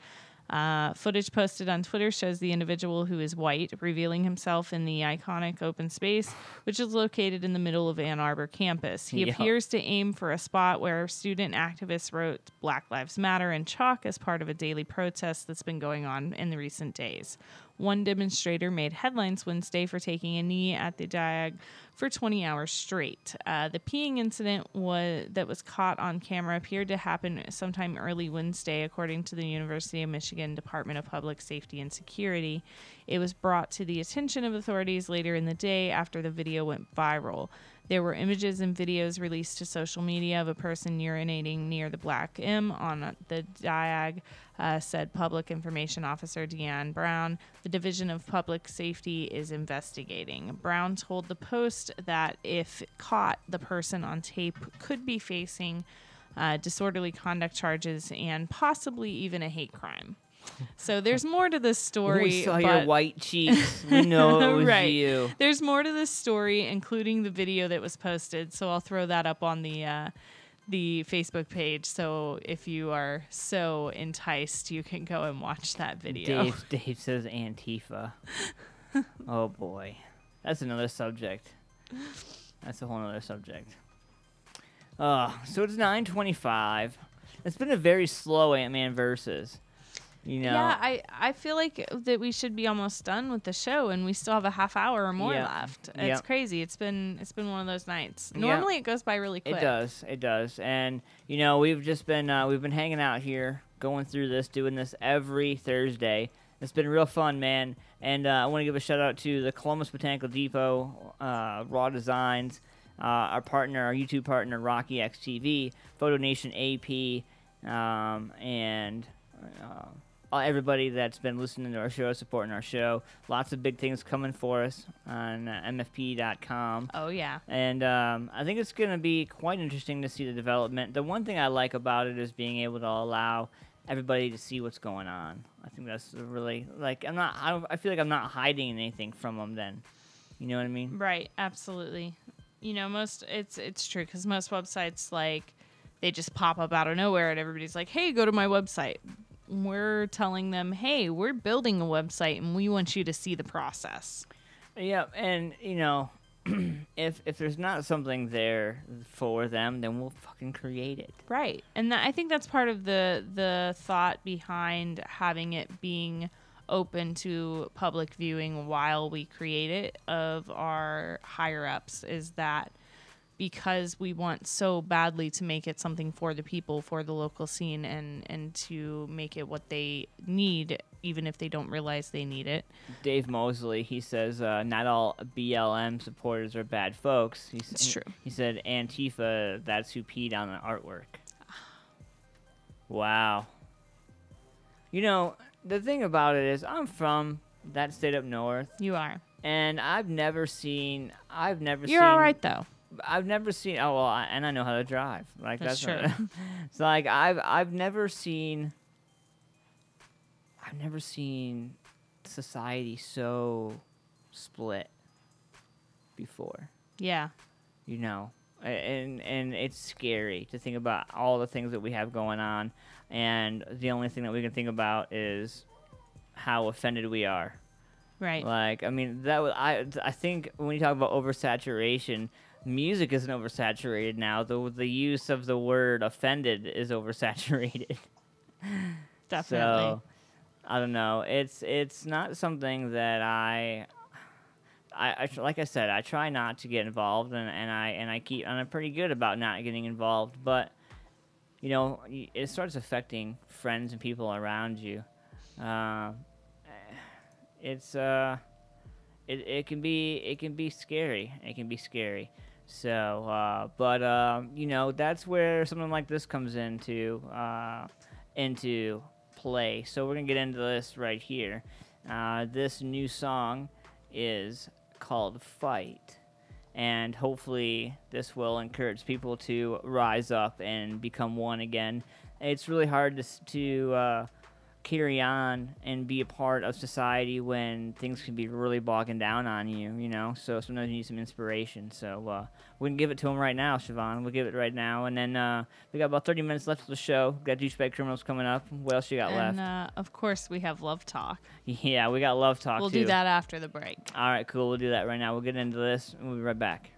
Footage posted on Twitter shows the individual, who is white, revealing himself in the iconic open space, which is located in the middle of Ann Arbor campus. He Yep. appears to aim for a spot where student activists wrote Black Lives Matter in chalk as part of a daily protest that's been going on in the recent days. One demonstrator made headlines Wednesday for taking a knee at the diag for 20 hours straight. The peeing incident that was caught on camera appeared to happen sometime early Wednesday, according to the University of Michigan Department of Public Safety and Security. It was brought to the attention of authorities later in the day after the video went viral. There were images and videos released to social media of a person urinating near the Black M on the diag, said Public Information Officer Deanne Brown. The Division of Public Safety is investigating. Brown told the Post that if caught, the person on tape could be facing disorderly conduct charges and possibly even a hate crime. So there's more to this story. We saw your white cheeks. We know it was right. you. There's more to this story, including the video that was posted. So I'll throw that up on the Facebook page. So if you are so enticed, you can go and watch that video. Dave says Antifa. Oh boy, that's another subject. That's a whole other subject. So it's 9:25. It's been a very slow Ant-Man versus. You know. Yeah, I feel like that we should be almost done with the show, and we still have a half hour or more left. It's crazy. It's been one of those nights. Normally it goes by really quick. It does. And you know, we've been hanging out here, going through this, doing this every Thursday. It's been real fun, man. And I want to give a shout out to the Columbus Botanical Depot, Raw Designs, our YouTube partner, Rocky XTV, Photo Nation AP, and everybody that's been listening to our show, supporting our show. Lots of big things coming for us on mfp.com. Oh, yeah. And I think it's going to be quite interesting to see the development. The one thing I like about it is being able to allow everybody to see what's going on. I think that's really, like, I feel like I'm not hiding anything from them then. You know what I mean? Right, absolutely. You know, it's true, because most websites, like, they just pop up out of nowhere, and everybody's like, hey, go to my website. We're telling them, hey, we're building a website and we want you to see the process. Yeah, and, you know, if there's not something there for them, then we'll fucking create it. Right. And I think that's part of the thought behind having it being open to public viewing while we create it of our higher-ups, is that because we want so badly to make it something for the people, for the local scene, and to make it what they need, even if they don't realize they need it. Dave Mosley, he says, not all BLM supporters are bad folks. It's true. He said, Antifa, that's who peed on the artwork. Wow. You know, the thing about it is, I'm from that state up north. You are. And I've never seen... You're all right, though. I've never seen. Oh well, and I know how to drive. Like that's true. It's like I've never seen society so split before. Yeah. You know, and it's scary to think about all the things that we have going on, and the only thing that we can think about is how offended we are. Right. Like, I mean, I think when you talk about oversaturation. Music isn't oversaturated now. The use of the word offended is oversaturated. Definitely. So, I don't know. It's not something that I like I said, I try not to get involved, and I'm pretty good about not getting involved. But you know, it starts affecting friends and people around you. It can be scary. It can be scary. So, you know, that's where something like this comes into play. So we're gonna get into this right here. This new song is called "Fight," and hopefully this will encourage people to rise up and become one again. It's really hard to carry on and be a part of society when things can be really bogging down on you, you know? So sometimes you need some inspiration. So we can give it to him right now, Siobhan. We'll give it right now. And then we got about 30 minutes left of the show. We got Douchebag Criminals coming up. What else you got left? And, of course, we have Love Talk. Yeah, we got Love Talk, We'll too. do that after the break. All right, cool. We'll do that right now. We'll get into this, and we'll be right back.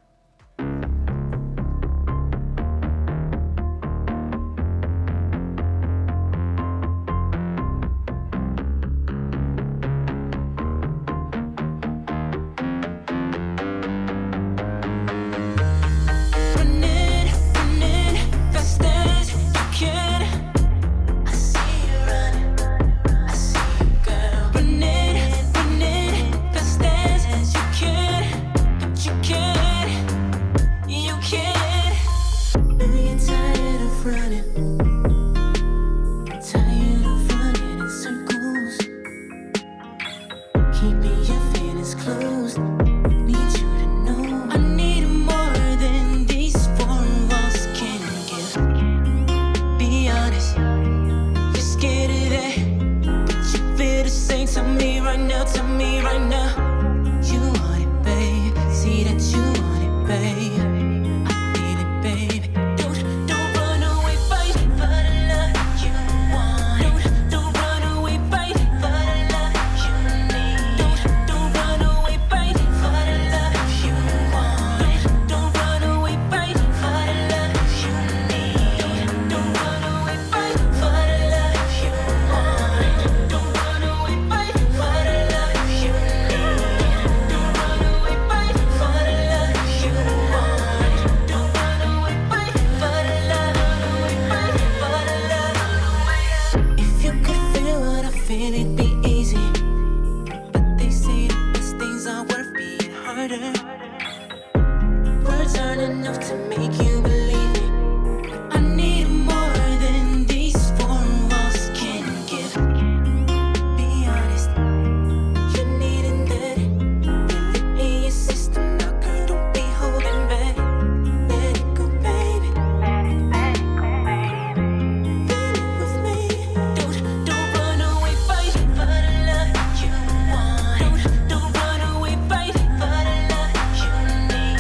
enough to make you believe me. I need more than these four walls can give. Be honest, you needing that in your system. Now, girl, don't be holding back. Let it go, baby. Feel it with me. Don't run away, fight for the love you want. Don't run away, fight for the love you need.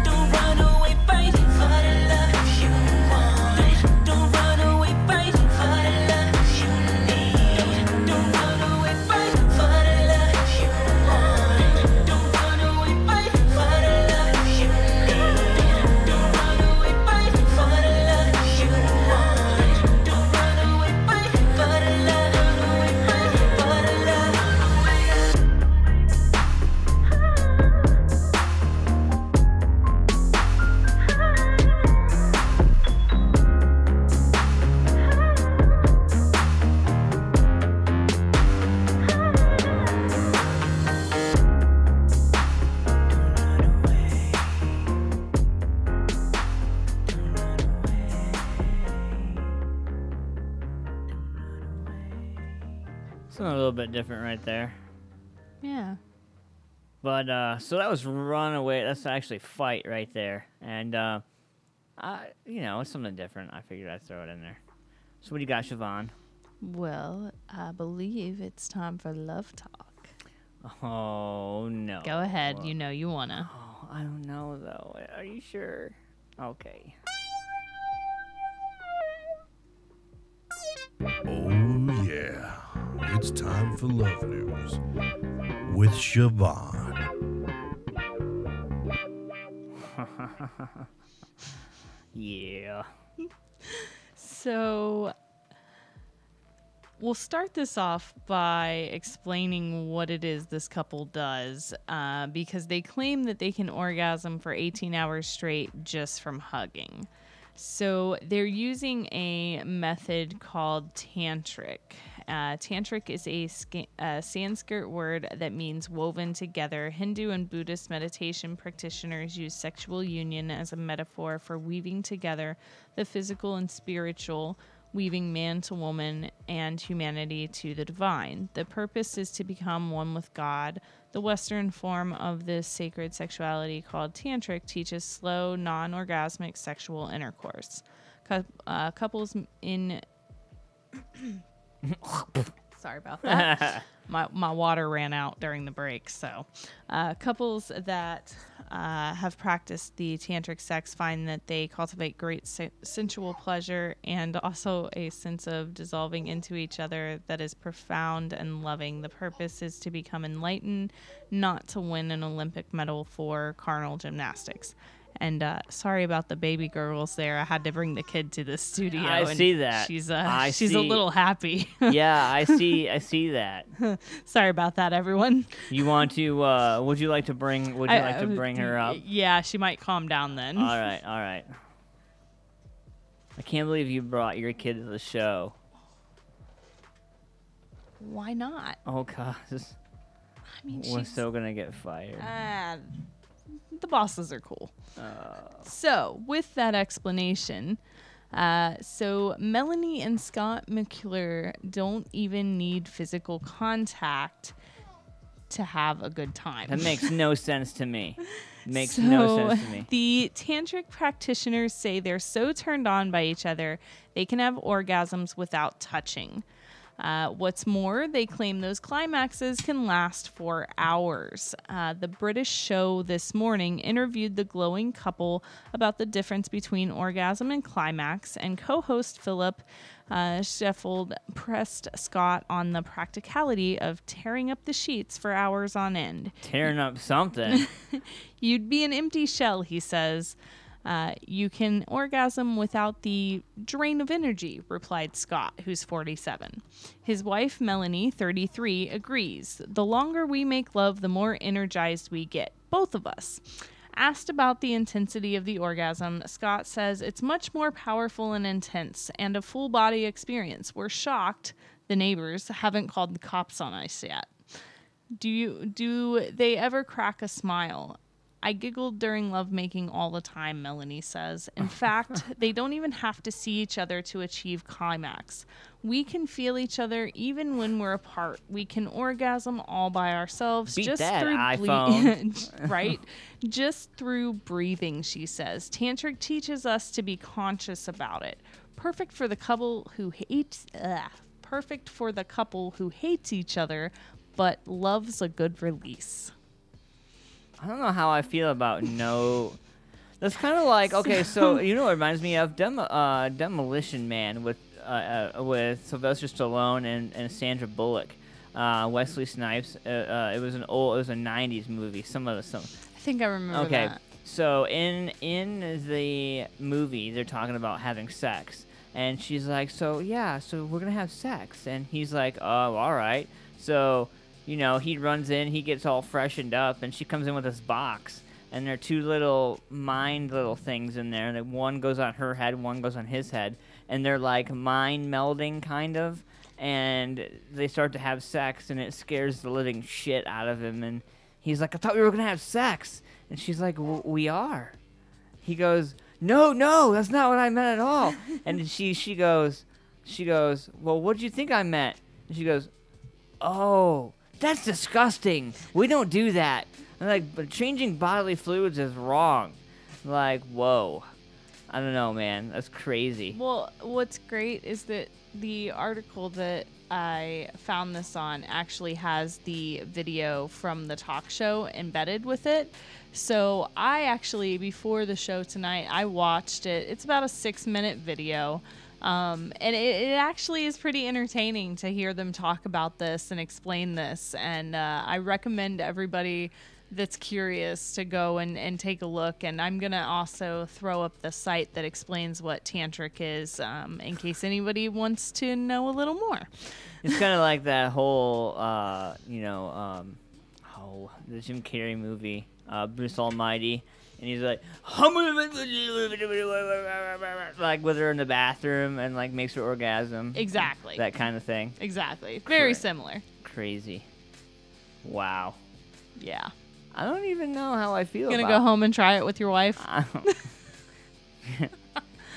Don't run away, fight for the love you want. Don't run away, fight for the love you need. Don't run away, fight for the love you want. Don't run away, fight for the love you need. Don't run away, fight for the love you want. Don't run away, fight for the Something a little bit different right there. Yeah. But so that was Runaway. That's actually Fight right there. And it's something different. I figured I'd throw it in there. So what do you got, Siobhan? Well, I believe it's time for love talk. Oh no. Go ahead. Well, You know you wanna. Oh, I don't know though. Are you sure? Okay. Oh, yeah. It's time for Love News with Siobhan. Yeah. So we'll start this off by explaining what it is this couple does, because they claim that they can orgasm for 18 hours straight just from hugging. So they're using a method called tantric. Tantric is a Sanskrit word that means woven together. Hindu and Buddhist meditation practitioners use sexual union as a metaphor for weaving together the physical and spiritual, weaving man to woman and humanity to the divine. The purpose is to become one with God. The Western form of this sacred sexuality called tantric teaches slow, non-orgasmic sexual intercourse. Couples in... Sorry about that. My water ran out during the break. So couples that have practiced the tantric sex find that they cultivate great sensual pleasure and also a sense of dissolving into each other that is profound and loving. The purpose is to become enlightened, not to win an Olympic medal for carnal gymnastics. And sorry about the baby girls there. I had to bring the kid to the studio. I and see that. She's a little happy. Yeah, I see that. Sorry about that, everyone. You want to? Would you like to bring her up? Yeah, she might calm down then. All right. I can't believe you brought your kid to the show. Why not? Oh gosh. I mean, We're still gonna get fired. The bosses are cool. So, with that explanation, so Melanie and Scott McClure don't even need physical contact to have a good time. That makes no sense to me. No sense to me. The tantric practitioners say they're so turned on by each other, they can have orgasms without touching. What's more, they claim those climaxes can last for hours. The British show This Morning interviewed the glowing couple about the difference between orgasm and climax, and co-host Philip Sheffield pressed Scott on the practicality of tearing up the sheets for hours on end. Tearing up something. You'd be an empty shell, he says. You can orgasm without the drain of energy, replied Scott, who's 47. His wife, Melanie, 33, agrees. The longer we make love, the more energized we get, both of us. Asked about the intensity of the orgasm, Scott says it's much more powerful and intense, and a full-body experience. We're shocked the neighbors haven't called the cops on us yet. Do they ever crack a smile? I giggled during lovemaking all the time, Melanie says. In fact, they don't even have to see each other to achieve climax. We can feel each other even when we're apart. We can orgasm all by ourselves. Beat just that, through iPhone. right? Just through breathing, she says. Tantric teaches us to be conscious about it. Perfect for the couple who hates each other, but loves a good release. I don't know how I feel about no. That's kind of like, okay, so you know what it reminds me of? Demolition Man with Sylvester Stallone and Sandra Bullock, Wesley Snipes. It was a '90s movie. I think I remember that. So in the movie, they're talking about having sex, and she's like, so we're gonna have sex, and he's like, oh, all right. So, you know, he runs in, he gets all freshened up, and she comes in with this box, and there are two little things in there. And one goes on her head, one goes on his head, and they're like mind melding kind of, and they start to have sex, and it scares the living shit out of him, and he's like, I thought we were gonna have sex, and she's like, we are. He goes, no, that's not what I meant at all. And she goes, well, what did you think I meant? And she goes, oh, that's disgusting. We don't do that. I'm like, but changing bodily fluids is wrong. Like, whoa. I don't know, man. That's crazy. Well, what's great is that the article that I found this on actually has the video from the talk show embedded with it. So I actually, before the show tonight, I watched it. It's about a 6-minute video. And it actually is pretty entertaining to hear them talk about this and explain this. And I recommend everybody that's curious to go and take a look. And I'm going to also throw up the site that explains what tantric is in case anybody wants to know a little more. It's kind of like that whole, the Jim Carrey movie, Bruce Almighty. And he's like, like with her in the bathroom and like makes her orgasm. Exactly. That kind of thing. Exactly. Very similar. Crazy. Wow. Yeah. I don't even know how I feel Gonna go home and try it with your wife?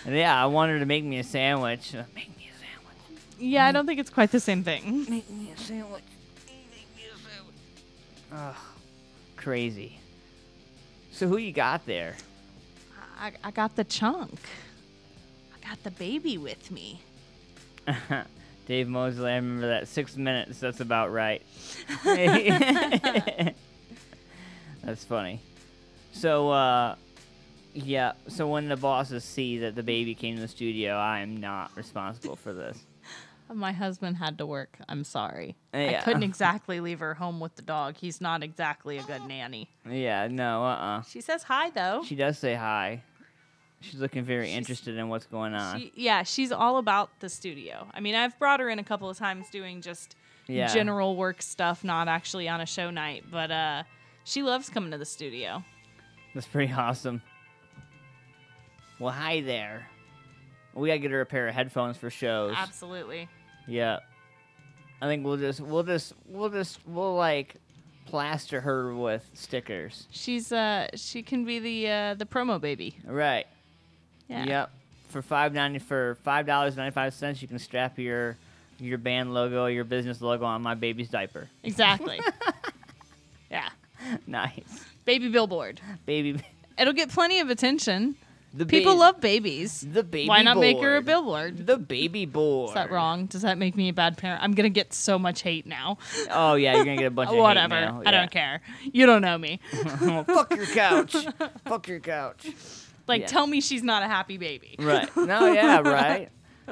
Yeah, I want her to make me a sandwich. Make me a sandwich. Yeah, I don't think it's quite the same thing. Make me a sandwich. Make me a sandwich. Ugh. Crazy. So who you got there? I got the chunk. I got the baby with me. Dave Mosley, I remember that 6 minutes. That's about right. That's funny. So, yeah. So when the bosses see that the baby came to the studio, I am not responsible for this. My husband had to work. I'm sorry. Yeah. I couldn't exactly leave her home with the dog. He's not exactly a good nanny. Yeah, no, She says hi, though. She does say hi. She's looking very interested in what's going on. She's all about the studio. I mean, I've brought her in a couple of times doing just general work stuff, not actually on a show night. But she loves coming to the studio. That's pretty awesome. Well, hi there. We gotta get her a pair of headphones for shows. Absolutely. Yeah. I think we'll like plaster her with stickers. She can be the promo baby. Right. Yeah. Yep. For $5.95, you can strap your band logo, your business logo on my baby's diaper. Exactly. Yeah. Nice. Baby billboard. Baby. It'll get plenty of attention. People love babies. The baby Why not board. make her a billboard? The baby board. Is that wrong? Does that make me a bad parent? I'm going to get so much hate now. Oh, yeah, you're going to get a bunch of Whatever. hate mail. I don't care. You don't know me. Fuck your couch. Fuck your couch. Like, tell me she's not a happy baby. Right. No, yeah, right.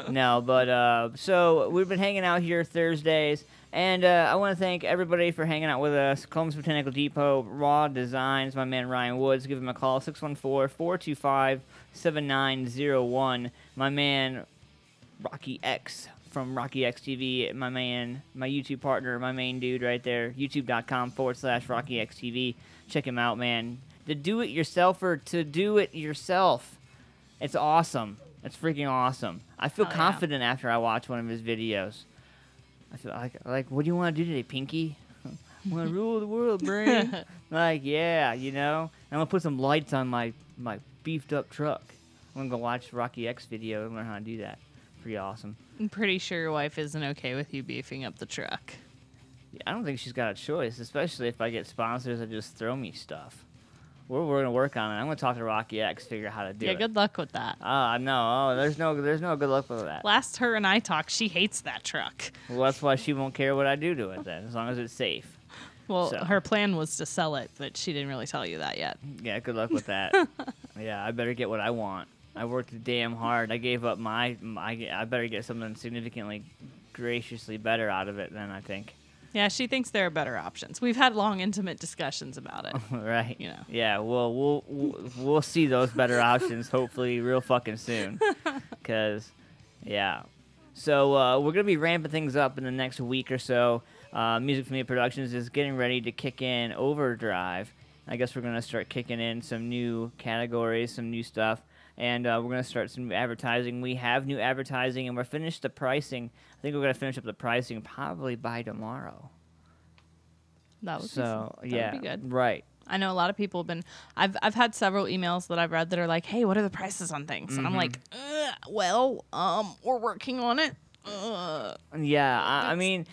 No, but so we've been hanging out here Thursdays, and I want to thank everybody for hanging out with us. Columbus Botanical Depot, Raw Designs, my man Ryan Woods. Give him a call, 614-425-7901. My man Rocky X from Rocky X TV, my YouTube partner, my main dude right there, youtube.com/Rocky X TV. Check him out, man. The do-it-yourselfer to do it yourself. It's awesome. It's freaking awesome. I feel confident after I watch one of his videos. I feel like, what do you want to do today, Pinky? I'm gonna rule the world, brain. Like, yeah, you know. I'm gonna put some lights on my beefed up truck. I'm gonna go watch Rocky X video and learn how to do that. Pretty awesome. I'm pretty sure your wife isn't okay with you beefing up the truck. Yeah, I don't think she's got a choice, especially if I get sponsors that just throw me stuff. We're gonna work on it. I'm gonna talk to Rocky X, figure out how to do it. Yeah, good luck with that. No. Oh, there's no good luck with that. Last her and I talked, she hates that truck. Well, that's why she won't care what I do to it then, as long as it's safe. Well, So. her plan was to sell it, but she didn't really tell you that yet. Yeah, good luck with that. Yeah, I better get what I want. I worked damn hard. I gave up I better get something significantly, graciously better out of it then, I think. Yeah, she thinks there are better options. We've had long, intimate discussions about it. Right. You know. Yeah. Well, we'll see those better options hopefully real fucking soon. Cause, yeah. So we're gonna be ramping things up in the next week or so. Music Familia Productions is getting ready to kick in overdrive. I guess we're gonna start kicking in some new categories, some new stuff. And we're going to start some new advertising. We have new advertising, and we're finished the pricing. I think we're going to finish up the pricing probably by tomorrow. That would yeah, be good. Right. I know a lot of people have been. I've had several emails that I've read that are like, "Hey, what are the prices on things?" And I'm like, "Well, we're working on it. Yeah, I mean,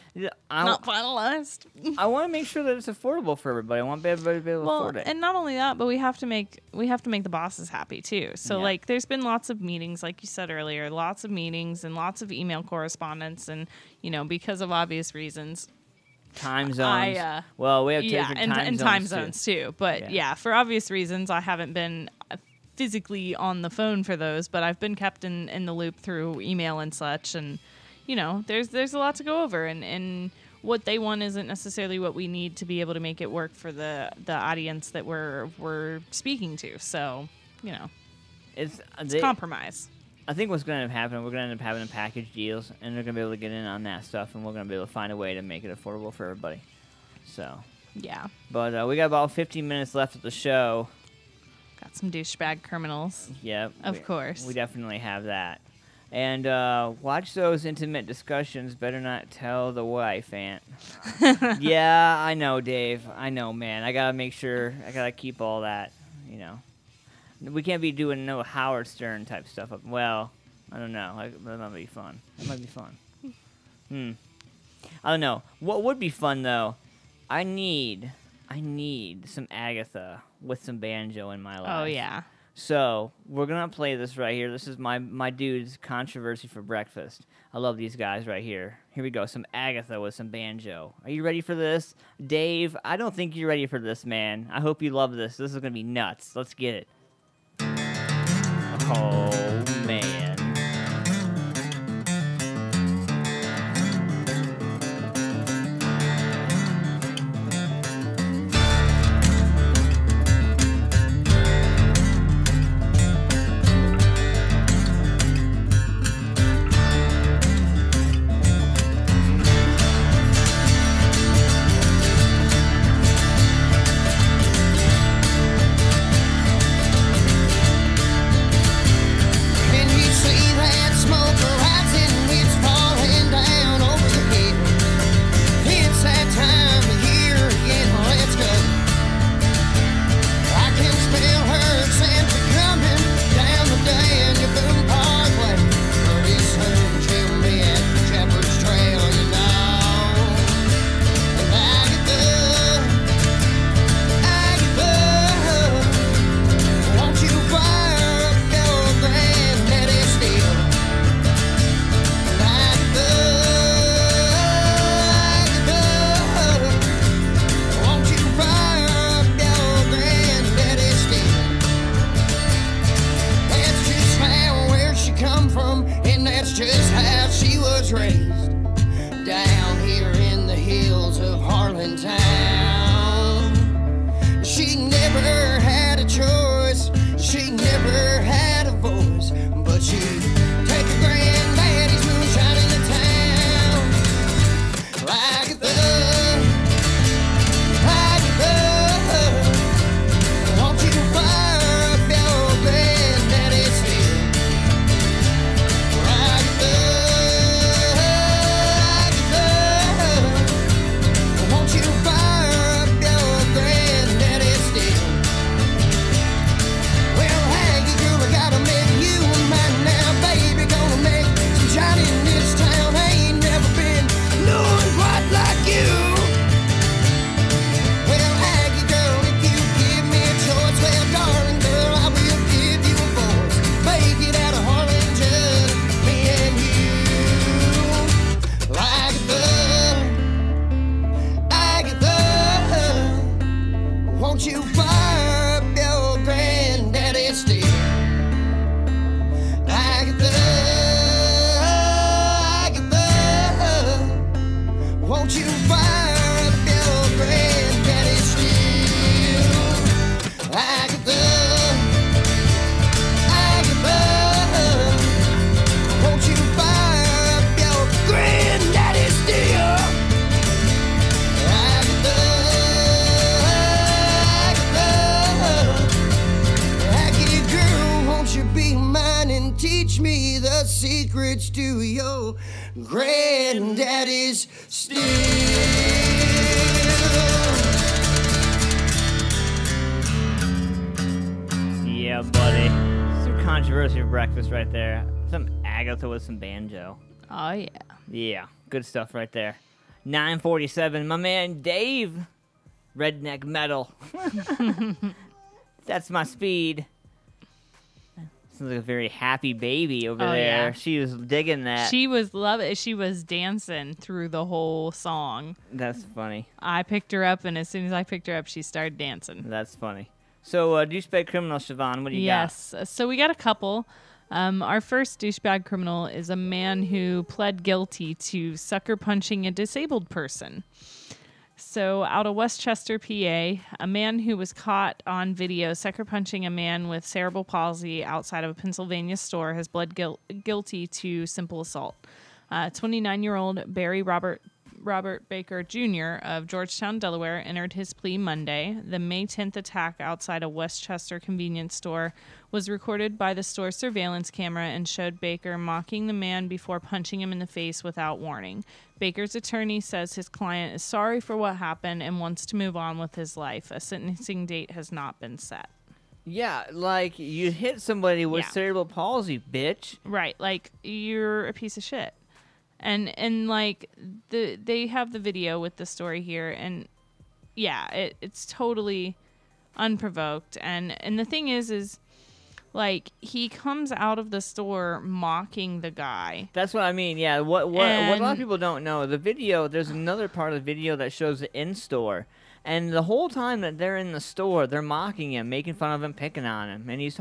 Not finalized." I want to make sure that it's affordable for everybody. I want everybody to be able to afford it. And not only that, but we have to make the bosses happy too. So Yeah. like, there's been lots of meetings, like you said earlier, lots of meetings and lots of email correspondence, and because of obvious reasons. Time zones. We have different time zones too. But Yeah. for obvious reasons, I haven't been physically on the phone for those, but I've been kept in the loop through email and such. And there's a lot to go over, and what they want isn't necessarily what we need to be able to make it work for the audience that we're speaking to. So it's compromise. I think what's going to happen, we're going to end up having package deals, and they're going to be able to get in on that stuff, and we're going to be able to find a way to make it affordable for everybody. So, yeah. But we got about 15 minutes left of the show. Got some douchebag criminals. Yep. Of course. We definitely have that. And watch those intimate discussions. Better not tell the wife, Aunt. Yeah, I know, Dave. I know, man. I got to make sure. I got to keep all that, We can't be doing no Howard Stern type stuff. Well, I don't know. That might be fun. That might be fun. I don't know. What would be fun, though, I need some Agatha with some banjo in my life. Oh, yeah. So, we're going to play this right here. This is my dude's Controversy for Breakfast. I love these guys right here. Here we go. Some Agatha with some banjo. Are you ready for this? Dave, I don't think you're ready for this, man. I hope you love this. This is going to be nuts. Let's get it. Oh, man. Won't you buy teach me the secrets to your granddaddy's steel. Yeah, buddy. Some controversy for breakfast right there. Some Agatha with some banjo. Oh, yeah. Yeah, good stuff right there. 9:47, my man Dave. Redneck metal. That's my speed. Sounds like a very happy baby over there. Yeah. She was digging that. She was loving. She was dancing through the whole song. That's funny. I picked her up, and as soon as I picked her up, she started dancing. That's funny. So, douchebag criminal, Siobhan, what do you got? Yes. So we got a couple. Our first douchebag criminal is a man who pled guilty to sucker punching a disabled person. So out of Westchester, PA, a man who was caught on video sucker punching a man with cerebral palsy outside of a Pennsylvania store has pled guilty to simple assault. 29-year-old Barry Robert Baker Jr. of Georgetown, Delaware, entered his plea Monday. The May 10th attack outside a Westchester convenience store was recorded by the store's surveillance camera and showed Baker mocking the man before punching him in the face without warning. Baker's attorney says his client is sorry for what happened and wants to move on with his life. A sentencing date has not been set. Yeah, like, you hit somebody with cerebral palsy, bitch. Right, like, you're a piece of shit. And like they have the video with the story here, and yeah, it's totally unprovoked. And the thing is like, he comes out of the store mocking the guy. That's what I mean. Yeah, what a lot of people don't know, the video, there's another part of the video that shows the in-store. And the whole time that they're in the store, they're mocking him, making fun of him, picking on him, and he's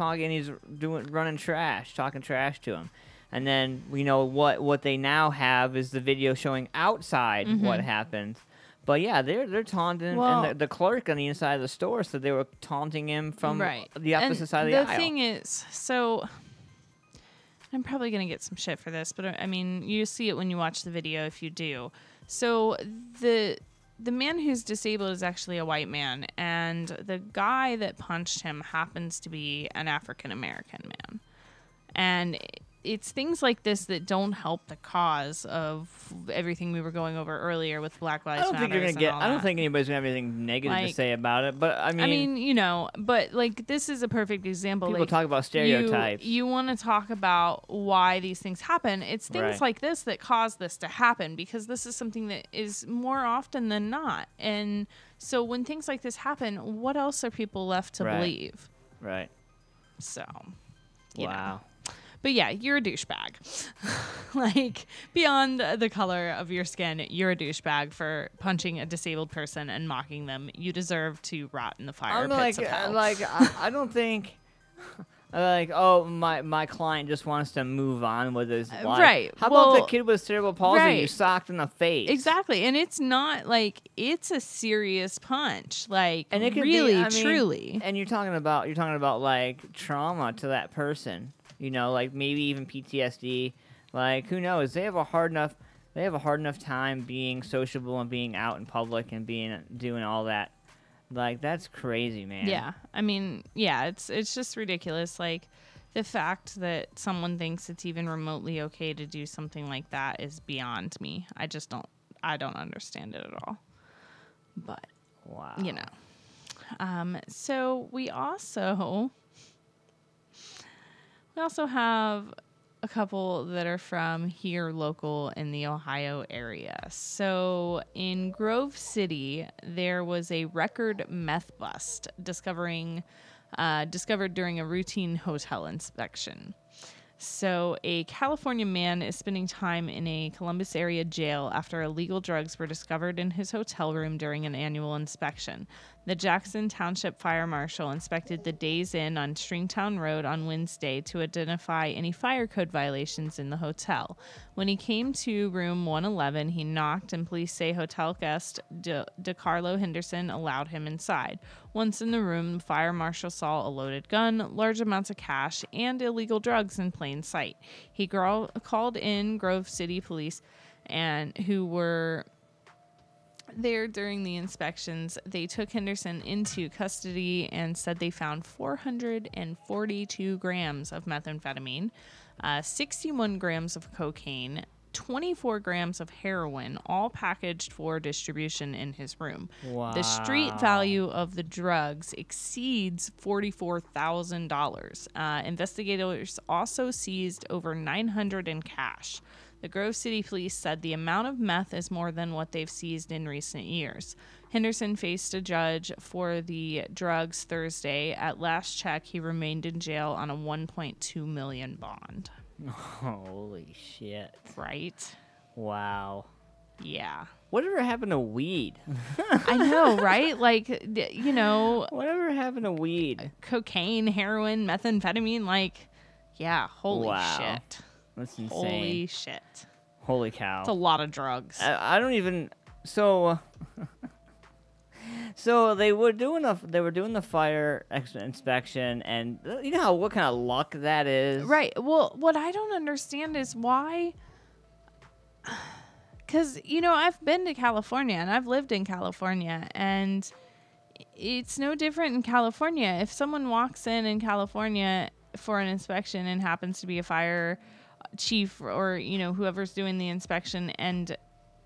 running trash, talking trash to him. And then, you know, what they now have is the video showing outside what happened. But yeah, they're taunting, and the clerk on the inside of the store said they were taunting him from the opposite side of the aisle. The thing is, so I'm probably going to get some shit for this, but I mean, you see it when you watch the video if you do. So the man who's disabled is actually a white man, and the guy that punched him happens to be an African American man. And it's things like this that don't help the cause of everything we were going over earlier with Black Lives Matter. I don't think anybody's gonna have anything negative to say about it. But I mean, you know, but like, this is a perfect example. People talk about stereotypes. You want to talk about why these things happen. It's things like this that cause this to happen, because this is something that is more often than not. And so when things like this happen, what else are people left to believe? Right. So, wow. You know. But yeah, you're a douchebag. Like, beyond the color of your skin, you're a douchebag for punching a disabled person and mocking them. You deserve to rot in the fire pits of hell. I don't think... Like, oh, my client just wants to move on with his life. Right. How about the kid with cerebral palsy you socked in the face? Exactly. And it's not, like, it's a serious punch. Like, and it could really, be, truly. And you're talking about, like, trauma to that person. You know, like, maybe even PTSD. Like, who knows? They have a hard enough time being sociable and being out in public and doing all that. Like, that's crazy, man. Yeah. I mean, yeah, it's just ridiculous. Like, the fact that someone thinks it's even remotely okay to do something like that is beyond me. I don't understand it at all. But, wow. You know. So we also have a couple that are from here local in the Ohio area. So in Grove City, there was a record meth bust discovered during a routine hotel inspection. So a California man is spending time in a Columbus area jail after illegal drugs were discovered in his hotel room during an annual inspection. The Jackson Township Fire Marshal inspected the Days Inn on Stringtown Road on Wednesday to identify any fire code violations in the hotel. When he came to room 111, he knocked, and police say hotel guest DeCarlo Henderson allowed him inside. Once in the room, the fire marshal saw a loaded gun, large amounts of cash, and illegal drugs in plain sight. He called in Grove City police, and who were there during the inspections. They took Henderson into custody and said they found 442 grams of methamphetamine. 61 grams of cocaine, 24 grams of heroin, all packaged for distribution in his room. Wow. The street value of the drugs exceeds $44,000. Investigators also seized over $900 in cash. The Grove City Police said the amount of meth is more than what they've seized in recent years. Henderson faced a judge for the drugs Thursday. At last check, he remained in jail on a $1.2 million bond. Holy shit. Right? Wow. Yeah. Whatever happened to weed? I know, right? Like, you know, Whatever happened to weed? cocaine, heroin, methamphetamine, like, yeah, holy Wow. shit. That's insane. Holy shit. Holy cow. It's a lot of drugs. I don't even. So. So they were doing the fire inspection, and you know what kind of luck that is, Right. Well, what I don't understand is why. Because, you know, I've been to California and I've lived in California, and it's no different in California. If someone walks in California for an inspection and happens to be a fire chief or, you know, whoever's doing the inspection, and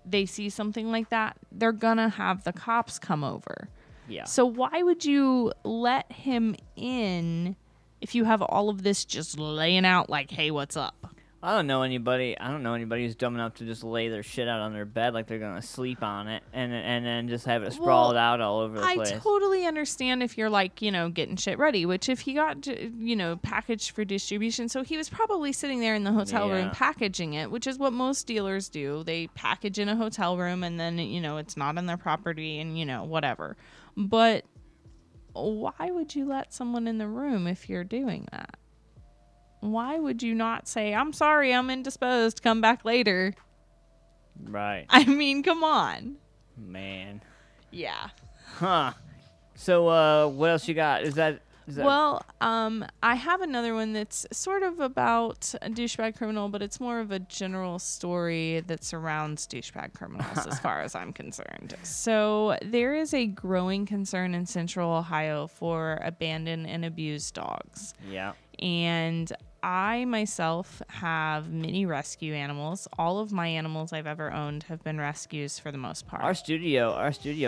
they see something like that, they're gonna have the cops come over. Yeah. So why would you let him in if you have all of this just laying out like, hey, what's up? I don't know anybody who's dumb enough to just lay their shit out on their bed like they're gonna sleep on it, and then just have it sprawled out all over the place. I totally understand if you're like, you know, getting shit ready, which if he got, you know, packaged for distribution, so he was probably sitting there in the hotel room packaging it, which is what most dealers do. They package in a hotel room, and then, you know, it's not on their property, and, you know, whatever. But why would you let someone in the room if you're doing that? Why would you not say, I'm sorry, I'm indisposed, come back later? Right. I mean, come on. Man. Yeah. Huh. So, what else you got? Is that Well, I have another one that's sort of about a douchebag criminal, but it's more of a general story that surrounds douchebag criminals as far as I'm concerned. So there is a growing concern in Central Ohio for abandoned and abused dogs. Yeah. And I myself have many rescue animals. All of my animals I've ever owned have been rescues for the most part. Our studio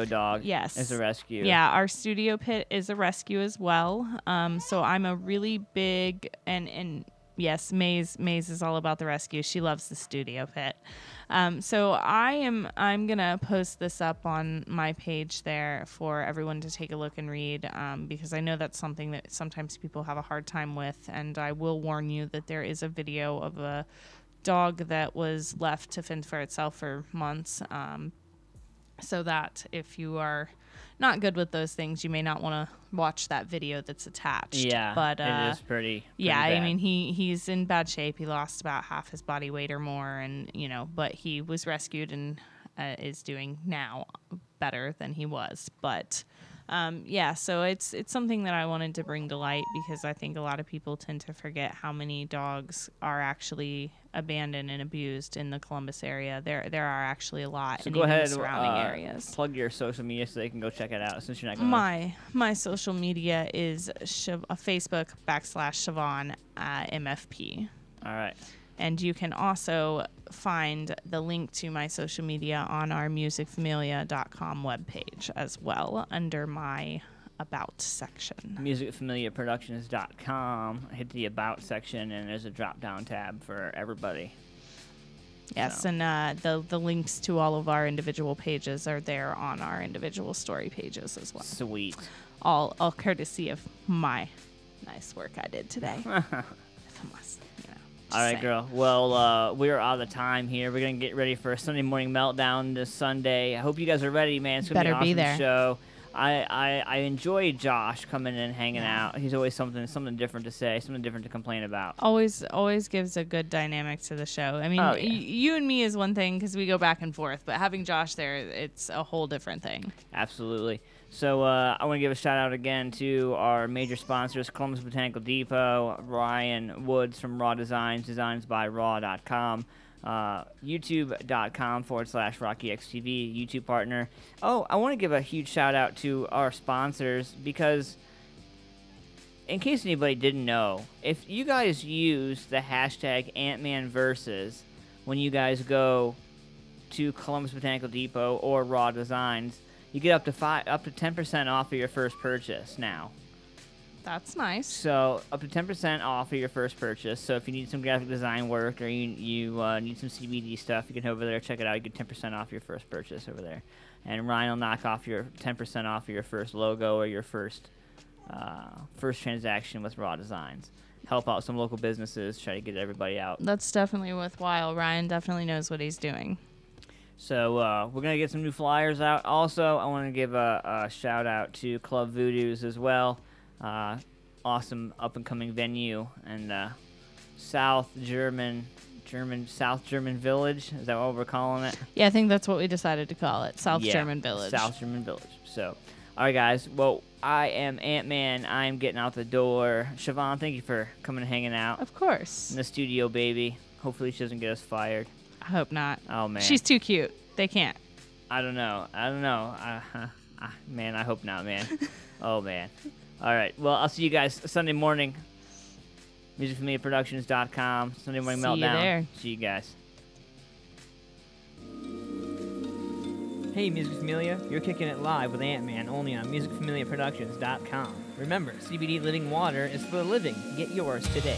dog is a rescue. Yeah, our studio pit is a rescue as well. So I'm a really big and yes, Maze is all about the rescue. She loves the studio pit. So I'm gonna post this up on my page there for everyone to take a look and read, because I know that's something that sometimes people have a hard time with, and I will warn you that there is a video of a dog that was left to fend for itself for months. So that if you are not good with those things, you may not want to watch that video that's attached. Yeah, but it is pretty yeah, bad. I mean, he's in bad shape. He lost about half his body weight or more, and you know, but he was rescued and is doing now better than he was. But yeah, so it's something that I wanted to bring to light, because I think a lot of people tend to forget how many dogs are actually abandoned and abused in the Columbus area. There are actually a lot, So in go even ahead, the surrounding areas. Plug your social media so they can go check it out, since you're not going My social media is Facebook /Siobhan MFP. All right. And you can also find the link to my social media on our musicfamilia.com webpage as well, under my About section. musicfamiliaproductions.com. Hit the About section, and there's a drop-down tab for everybody. Yes, So. and the links to all of our individual pages are there on our individual story pages as well. Sweet. All courtesy of my nice work I did today. If I must, you know. All right, saying. girl. Well, we're out of time here. We're going to get ready for a Sunday morning meltdown this Sunday. I hope you guys are ready, man. It's going to be an awesome there. show. I enjoy Josh coming in and hanging out. He's always something different to say, something different to complain about. Always gives a good dynamic to the show. I mean, you and me is one thing because we go back and forth, but having Josh there, it's a whole different thing. Absolutely. So I want to give a shout out again to our major sponsors, Columbus Botanical Depot, Ryan Woods from Raw Designs, designsbyraw.com, youtube.com/RockyXTV, YouTube partner. Oh, I want to give a huge shout out to our sponsors, because in case anybody didn't know, if you guys use the hashtag AntmanVs when you guys go to Columbus Botanical Depot or Raw Designs, you get up to 10% off of your first purchase now. That's nice. So up to 10% off of your first purchase. So if you need some graphic design work or you need some CBD stuff, you can head over there, check it out. You get 10% off your first purchase over there. And Ryan will knock off your 10% off of your first logo or your first transaction with Raw Designs. Help out some local businesses, try to get everybody out. That's definitely worthwhile. Ryan definitely knows what he's doing. So we're going to get some new flyers out. Also, I want to give a shout out to Club Voodoo's as well. Awesome up-and-coming venue in South German Village. Is that what we're calling it? Yeah, I think that's what we decided to call it. South German Village. South German Village. So, all right, guys. Well, I am Ant-Man. I am getting out the door. Siobhan, thank you for coming and hanging out. Of course. In the studio, baby. Hopefully she doesn't get us fired. I hope not. Oh, man. She's too cute. They can't. I don't know. Man, I hope not, man. Oh, man. All right. Well, I'll see you guys Sunday morning. MusicFamiliaProductions.com. Sunday morning meltdown. See you there. See you guys. Hey, Music Familia. You're kicking it live with Ant-Man only on MusicFamiliaProductions.com. Remember, CBD Living Water is for the living. Get yours today.